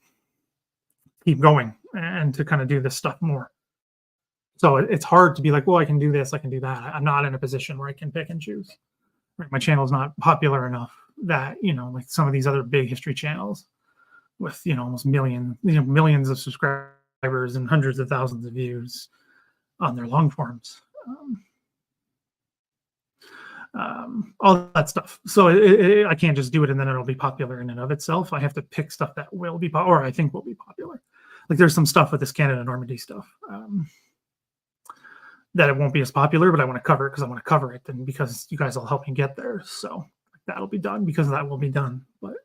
keep going, and to kind of do this stuff more. So it's hard to be like, well, I can do this, I can do that. I'm not in a position where I can pick and choose. Right? My channel is not popular enough that, like some of these other big history channels with, almost millions of subscribers and hundreds of thousands of views on their long forms. All that stuff. So I can't just do it and then it'll be popular in and of itself. I have to pick stuff that will be popular, or I think will be popular. Like there's some stuff with this Canada Normandy stuff. That it won't be as popular, but I want to cover it because I want to cover it, and because you guys will help me get there. So that'll be done because that will be done. But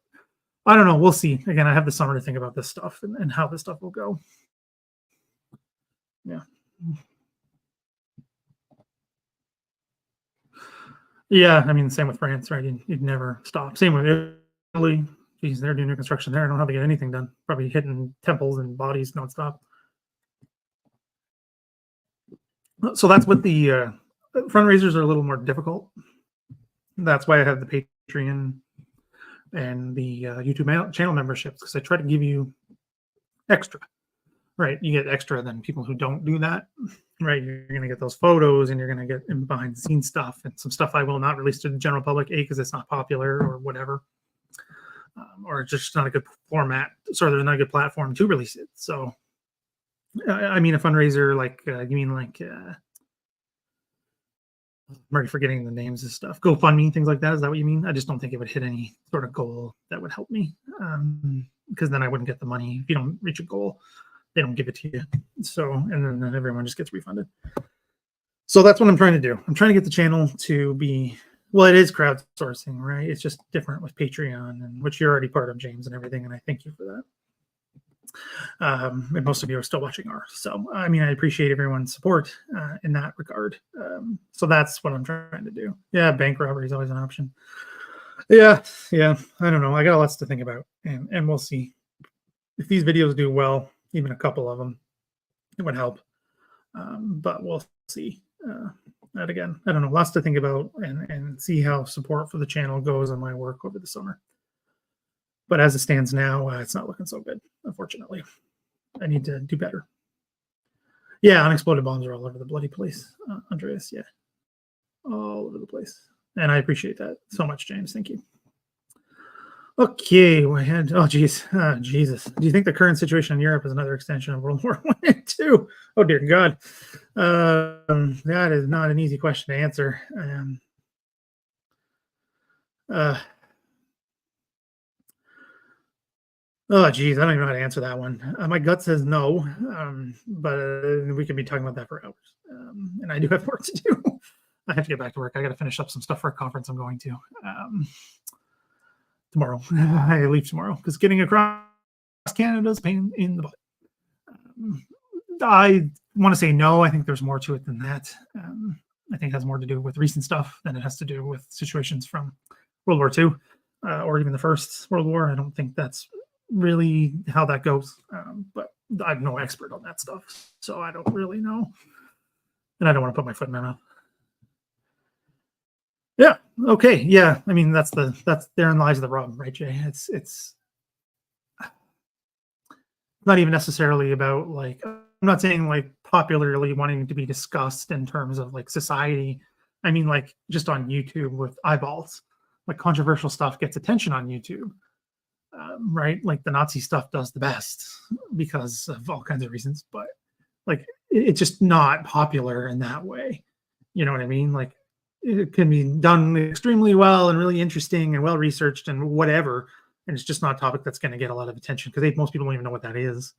I don't know. We'll see. Again, I have the summer to think about this stuff and how this stuff will go. Yeah. Yeah, I mean, same with France, right? You'd never stop. Same with Italy. Geez, they're doing new construction there. I don't know how they get anything done. Probably hitting temples and bodies nonstop. So that's what the fundraisers are a little more difficult. That's why I have the Patreon and the YouTube channel memberships, because I try to give you extra, right? You get extra than people who don't do that, right? You're going to get those photos, and you're going to get behind the scenes stuff, and some stuff I will not release to the general public, because it's not popular or whatever, or it's just not a good format. Sorry, there's not a good platform to release it. So, I mean, a fundraiser like you mean like I'm already forgetting the names of stuff, GoFundMe, things like that. Is that what you mean? I just don't think it would hit any sort of goal that would help me, because then I wouldn't get the money. If you don't reach a goal, they don't give it to you. So, and then everyone just gets refunded. So that's what I'm trying to do. I'm trying to get the channel to be, well, it is crowdsourcing, right? It's just different with Patreon, and which you're already part of, James, and everything. And I thank you for that. And most of you are still watching ours. So, I mean, I appreciate everyone's support in that regard. So that's what I'm trying to do. Yeah, bank robbery is always an option. Yeah. I don't know. I got lots to think about, and we'll see. If these videos do well, even a couple of them, it would help. But we'll see. That again, I don't know. Lots to think about, and see how support for the channel goes on my work over the summer. But as it stands now, it's not looking so good, unfortunately. I need to do better. Yeah, unexploded bombs are all over the bloody place, Andreas. Yeah, all over the place. And I appreciate that so much, James. Thank you. Okay, we had, oh, geez. Jesus. Do you think the current situation in Europe is another extension of World War I and II? Oh, dear God. That is not an easy question to answer. Oh, geez, I don't even know how to answer that one. My gut says no, but we could be talking about that for hours. And I do have work to do. I have to get back to work. I got to finish up some stuff for a conference I'm going to tomorrow. I leave tomorrow because getting across Canada is a pain in the butt. I want to say no. I think there's more to it than that. I think it has more to do with recent stuff than it has to do with situations from World War II or even the First World War. I don't think that's really how that goes, but I'm no expert on that stuff, so I don't really know, and I don't want to put my foot in my mouth. Yeah, okay, yeah. I mean, that's therein lies the rub, right, Jay? It's not even necessarily about, like, I'm not saying like popularly wanting to be discussed in terms of like society. I mean, like, just on YouTube with eyeballs, like controversial stuff gets attention on YouTube. Right, like the Nazi stuff does the best because of all kinds of reasons, but like it's just not popular in that way. You know what I mean? Like it can be done extremely well and really interesting and well researched and whatever, and it's just not a topic that's going to get a lot of attention because most people don't even know what that is.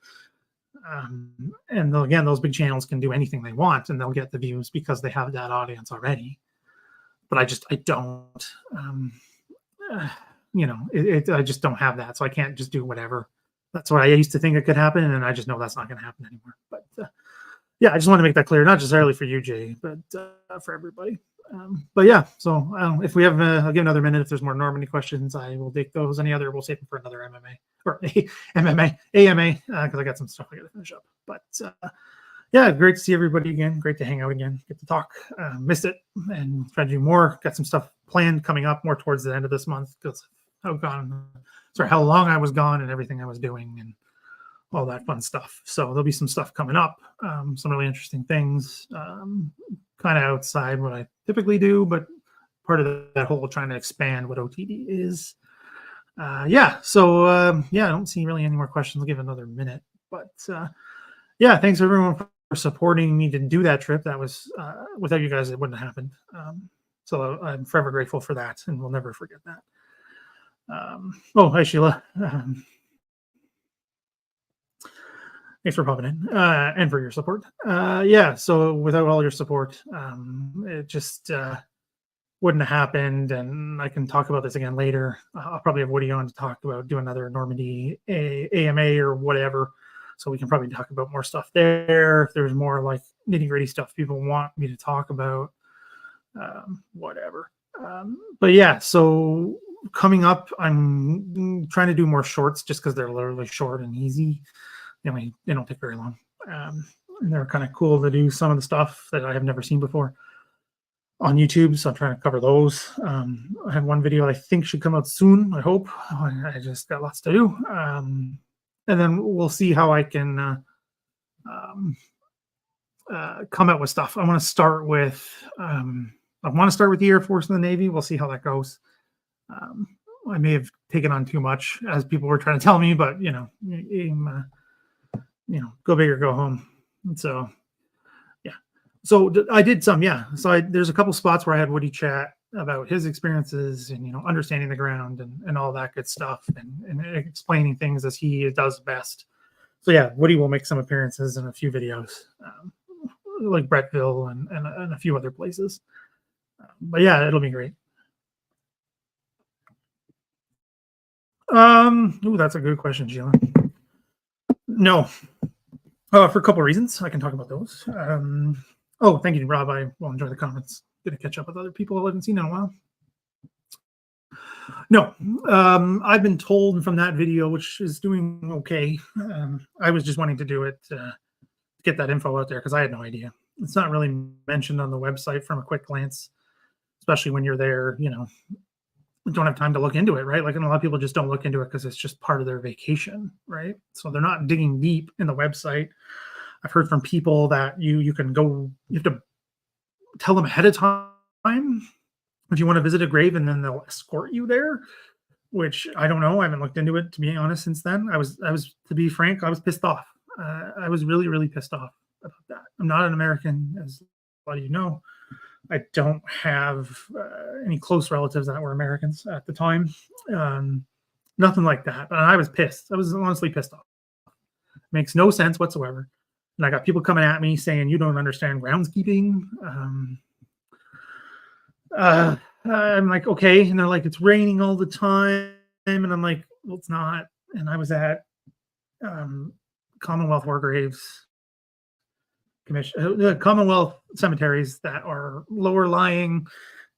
And again, those big channels can do anything they want and they'll get the views because they have that audience already. But I don't. You know, I just don't have that, so I can't just do whatever. That's what I used to think it could happen, and I just know that's not going to happen anymore. But yeah, I just want to make that clear, not necessarily for you, Jay, but for everybody. But yeah, so if we have, I'll give another minute. If there's more Normandy questions, I will take those. Any other, we'll save them for another MMA or AMA, because I got some stuff I got to finish up. But yeah, great to see everybody again. Great to hang out again. Get to talk. Missed it, and try to do more. Got some stuff planned coming up more towards the end of this month because how long I was gone and everything I was doing and all that fun stuff. So there'll be some stuff coming up, some really interesting things, kind of outside what I typically do, but part of that whole trying to expand what OTD is. Yeah, so yeah, I don't see really any more questions. I'll give another minute, but yeah, thanks everyone for supporting me to do that trip. That was without you guys, it wouldn't have happened. So I'm forever grateful for that, and we'll never forget that. Oh, hi, Sheila. Thanks for popping in and for your support. Yeah, so without all your support, it just wouldn't have happened. And I can talk about this again later. I'll probably have Woody on to talk about do another Normandy AMA or whatever. So we can probably talk about more stuff there. If there's more like nitty gritty stuff people want me to talk about, whatever. But yeah, so coming up, I'm trying to do more shorts just because they're literally short and easy. They don't take very long. And they're kind of cool to do some of the stuff that I have never seen before. on YouTube, so I'm trying to cover those. I have one video I think should come out soon, I hope. I just got lots to do. And then we'll see how I can come out with stuff. I want to start with the Air Force and the Navy. We'll see how that goes. I may have taken on too much, as people were trying to tell me, but go big or go home. And so, yeah. So I did some, yeah. So there's a couple spots where I had Woody chat about his experiences and understanding the ground and all that good stuff and explaining things as he does best. So yeah, Woody will make some appearances in a few videos, like Brettville and a few other places. But yeah, it'll be great. Ooh, that's a good question, Sheila. No, for a couple of reasons. I can talk about those. Oh, thank you, Rob. I will enjoy the comments. Gonna catch up with other people I haven't seen in a while. No, I've been told from that video, which is doing okay. I was just wanting to do it to get that info out there because I had no idea. It's not really mentioned on the website from a quick glance, especially when you're there, don't have time to look into it, right? Like, and a lot of people just don't look into it because it's just part of their vacation, right? So they're not digging deep in the website. I've heard from people that you can go, you have to tell them ahead of time if you want to visit a grave, and then they'll escort you there, which I don't know. I haven't looked into it, to be honest, since then. I was, to be frank, I was pissed off. I was really, really pissed off about that. I'm not an American, as a lot of you know. I don't have any close relatives that were Americans at the time. Nothing like that. But I was pissed. I was honestly pissed off. Makes no sense whatsoever. And I got people coming at me saying, you don't understand groundskeeping. I'm like, okay. And they're like, it's raining all the time. And I'm like, well, it's not. And I was at Commonwealth War Graves Commission, the Commonwealth cemeteries that are lower lying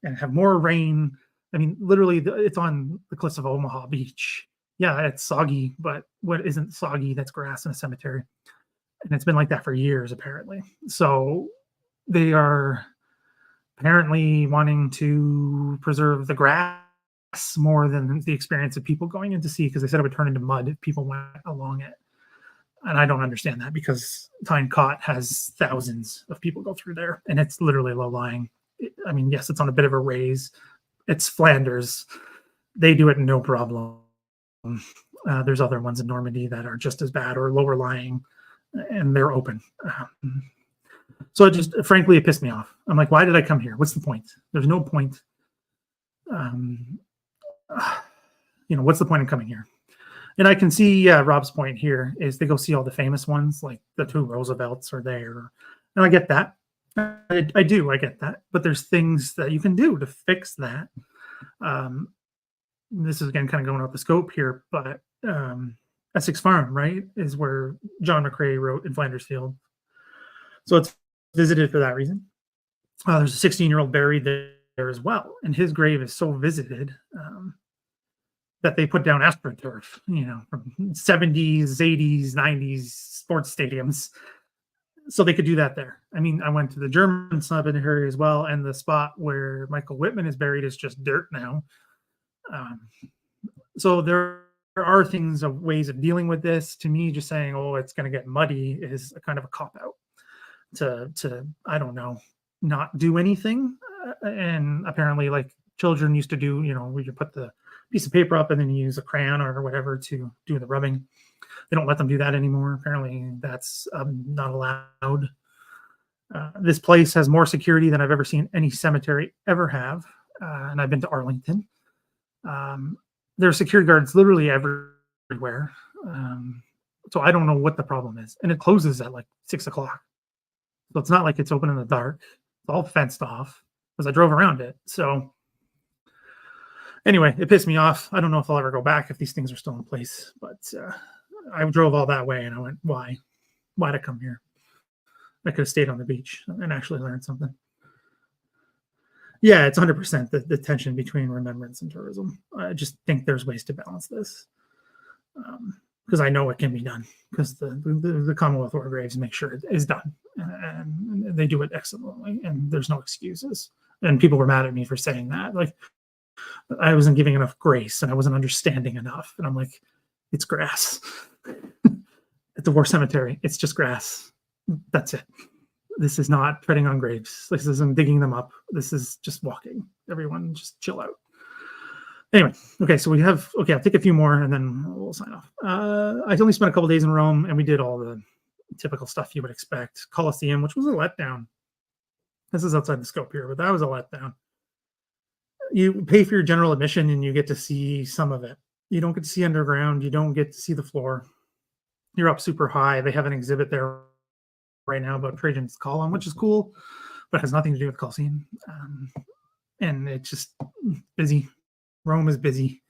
and have more rain. I mean, literally, it's on the cliffs of Omaha Beach. Yeah, it's soggy, but what isn't soggy? That's grass in a cemetery. And it's been like that for years, apparently. So they are apparently wanting to preserve the grass more than the experience of people going in to see, because they said it would turn into mud if people went along it. And I don't understand that, because Tyne Cot has thousands of people go through there, and it's literally low lying. I mean, yes, it's on a bit of a raise. It's Flanders. They do it no problem. There's other ones in Normandy that are just as bad or lower lying, and they're open. So it just, frankly, it pissed me off. I'm like, why did I come here? What's the point? There's no point. What's the point of coming here? And I can see Rob's point here is they go see all the famous ones, like the two Roosevelts are there. And I get that. I get that. But there's things that you can do to fix that. This is, again, kind of going off the scope here, but Essex Farm, right, is where John McCrae wrote In Flanders Field. So it's visited for that reason. There's a 16-year-old buried there as well. And his grave is so visited that they put down AstroTurf, from 70s, 80s, 90s sports stadiums. So they could do that there. I mean, I went to the German cemetery as well, and the spot where Michael Whitman is buried is just dirt now. So there are things of ways of dealing with this. To me, just saying, oh, it's going to get muddy is a kind of a cop-out to I don't know, not do anything. And apparently, like children used to do, where you put the piece of paper up and then you use a crayon or whatever to do the rubbing. They don't let them do that anymore. Apparently that's not allowed. This place has more security than I've ever seen any cemetery ever have. And I've been to Arlington. There are security guards literally everywhere. So I don't know what the problem is. And it closes at like 6 o'clock. So it's not like it's open in the dark. It's all fenced off because I drove around it. So anyway, it pissed me off. I don't know if I'll ever go back if these things are still in place, but I drove all that way and I went, why? Why'd I come here? I could have stayed on the beach and actually learned something. Yeah, it's 100% the tension between remembrance and tourism. I just think there's ways to balance this because I know it can be done, because the Commonwealth War Graves make sure it is done, and they do it excellently, and there's no excuses. And people were mad at me for saying that. Like, I wasn't giving enough grace and I wasn't understanding enough. And I'm like, it's grass. At the war cemetery, it's just grass. That's it. This is not treading on graves. This isn't digging them up. This is just walking. Everyone just chill out. Anyway, okay, so I'll take a few more and then we'll sign off. I only spent a couple days in Rome and we did all the typical stuff you would expect. Colosseum, which was a letdown. This is outside the scope here, but that was a letdown. You pay for your general admission and you get to see some of it. You don't get to see underground. You don't get to see the floor. You're up super high. They have an exhibit there right now about Trajan's column, which is cool, but has nothing to do with Colosseum. And it's just busy. Rome is busy.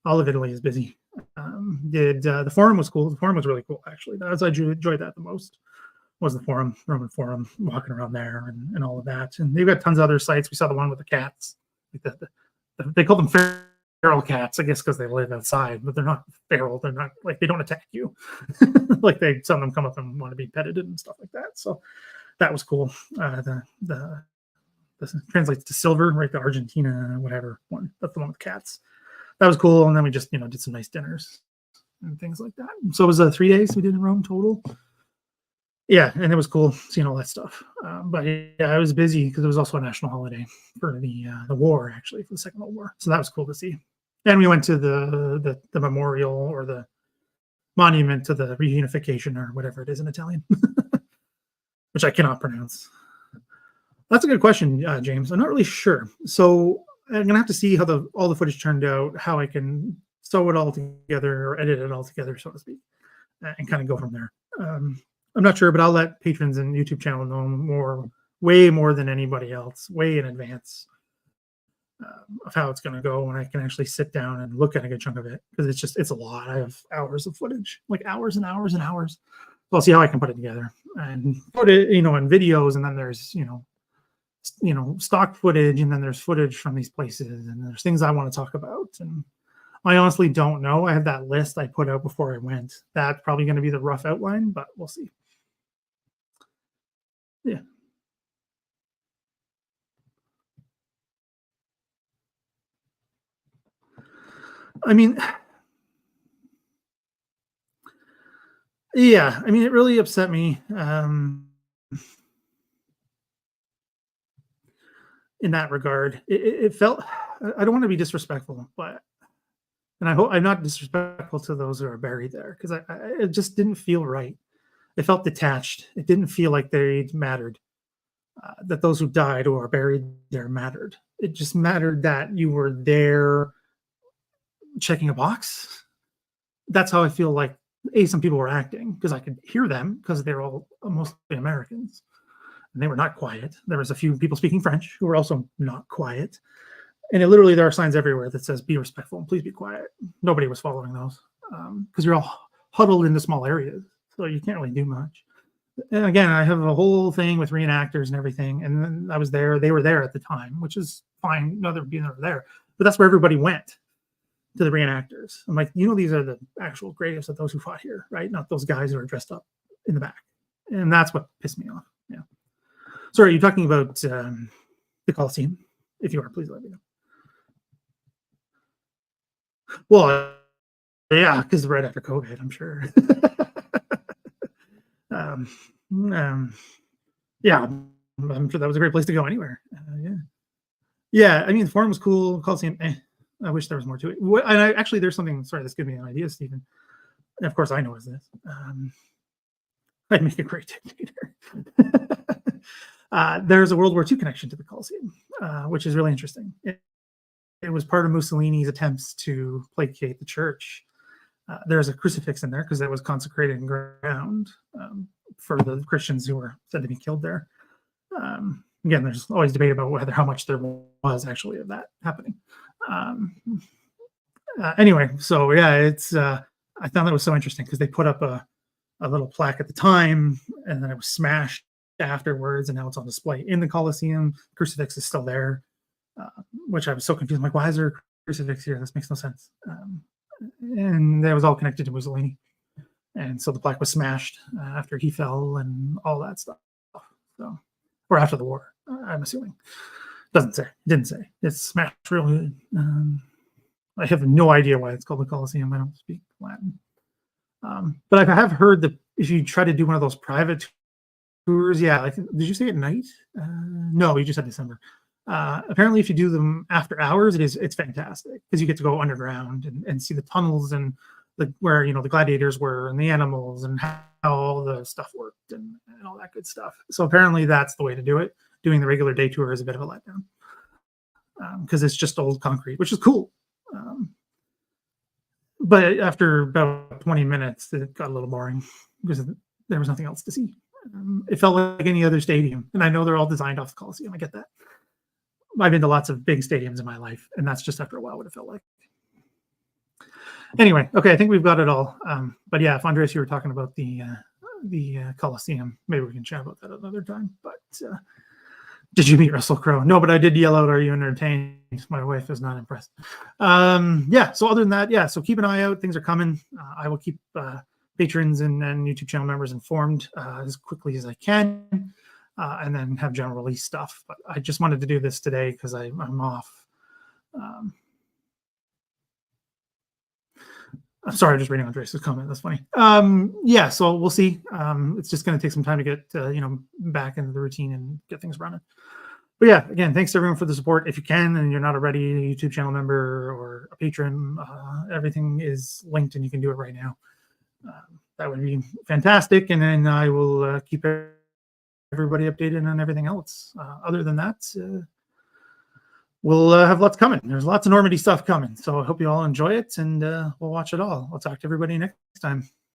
All of Italy is busy. The Forum was cool. The Forum was really cool, actually. I enjoyed that the most. Was the Forum, Roman Forum, walking around there and all of that. And they've got tons of other sites. We saw the one with the cats. Like they call them feral cats, I guess, because they live outside, but they're not feral. They're not like they don't attack you. Like some of them come up and want to be petted and stuff like that. So that was cool. This translates to silver, right? The Argentina, whatever one. That's the one with cats. That was cool. And then we just, did some nice dinners and things like that. So it was 3 days we did in Rome total. Yeah, and it was cool seeing all that stuff. But yeah, I was busy because it was also a national holiday for the war, actually, for the Second World War. So that was cool to see. And we went to the memorial or the monument to the reunification or whatever it is in Italian, which I cannot pronounce. That's a good question, James. I'm not really sure. So I'm gonna have to see how all the footage turned out, how I can sew it all together or edit it all together, so to speak, and kind of go from there. I'm not sure, but I'll let patrons and YouTube channel know way more than anybody else, way in advance of how it's going to go when I can actually sit down and look at a good chunk of it, because it's a lot. I have hours of footage, like hours and hours and hours. So I'll see how I can put it together and put it, in videos, and then there's, stock footage, and then there's footage from these places, and there's things I want to talk about. And I honestly don't know. I have that list I put out before I went. That's probably going to be the rough outline, but we'll see. Yeah. I mean, yeah, it really upset me in that regard. It felt, I don't want to be disrespectful, and I hope I'm not disrespectful to those who are buried there, because it just didn't feel right. It felt detached. It didn't feel like they mattered, that those who died or are buried there mattered. It just mattered that you were there checking a box. That's how I feel like some people were acting, because I could hear them, because they're all mostly Americans, and they were not quiet. There was a few people speaking French who were also not quiet. And literally there are signs everywhere that says, be respectful and please be quiet. Nobody was following those, because you're all huddled into small areas, so you can't really do much. And again, I have a whole thing with reenactors and everything, and then I was there. They were there at the time, which is fine. No, they're there, but that's where everybody went, to the reenactors. I'm like, these are the actual graves of those who fought here, right? Not those guys who are dressed up in the back. And that's what pissed me off. Yeah. Sorry, you're talking about the Colosseum? If you are, please let me know. Well, yeah, because right after COVID, I'm sure. Yeah, I'm sure that was a great place to go anywhere. Yeah. The Forum was cool. Coliseum, I wish there was more to it. And there's something. Sorry, this gives me an idea, Stephen. And of course, I know is this. I'd make a great dictator. There's a World War II connection to the Coliseum, which is really interesting. It was part of Mussolini's attempts to placate the church. There's a crucifix in there because that was consecrated ground for the Christians who were said to be killed there. Again, there's always debate about how much there was actually of that happening. Anyway, so yeah, it's I found that was so interesting because they put up a little plaque at the time, and then it was smashed afterwards, and now it's on display in the Colosseum. Crucifix is still there, which I was so confused. I'm like, why is there a crucifix here? This makes no sense. And that was all connected to Mussolini, and so the plaque was smashed after he fell and all that stuff. So, or after the war, I'm assuming. Doesn't say. Didn't say. It's smashed real good. I have no idea why it's called the Coliseum. I don't speak Latin. But I have heard that if you try to do one of those private tours, yeah, did you say at night? No, you just said December. Apparently, if you do them after hours, it's fantastic because you get to go underground and see the tunnels and where the gladiators were and the animals and how all the stuff worked and all that good stuff. So apparently, that's the way to do it. Doing the regular day tour is a bit of a letdown because it's just old concrete, which is cool. But after about 20 minutes, it got a little boring because there was nothing else to see. It felt like any other stadium, and I know they're all designed off the Coliseum. I get that. I've been to lots of big stadiums in my life, and that's just after a while what it felt like. Anyway, okay, I think we've got it all. But yeah, if Andres, you were talking about the Coliseum, maybe we can chat about that another time. But did you meet Russell Crowe? No, but I did yell out, "Are you entertained?" My wife is not impressed. Yeah, so other than that, yeah, so keep an eye out. Things are coming. I will keep patrons and YouTube channel members informed as quickly as I can, and then have general release stuff. But I just wanted to do this today because I'm off. I'm sorry, I'm just reading Andres' comment. That's funny. Yeah, so we'll see. It's just going to take some time to get back into the routine and get things running. But yeah, again, thanks to everyone for the support. If you can and you're not already a YouTube channel member or a patron, everything is linked and you can do it right now. That would be fantastic. And then I will keep everybody updated on everything else. Other than that, we'll have lots coming. There's lots of Normandy stuff coming. So I hope you all enjoy it and we'll watch it all. I'll talk to everybody next time.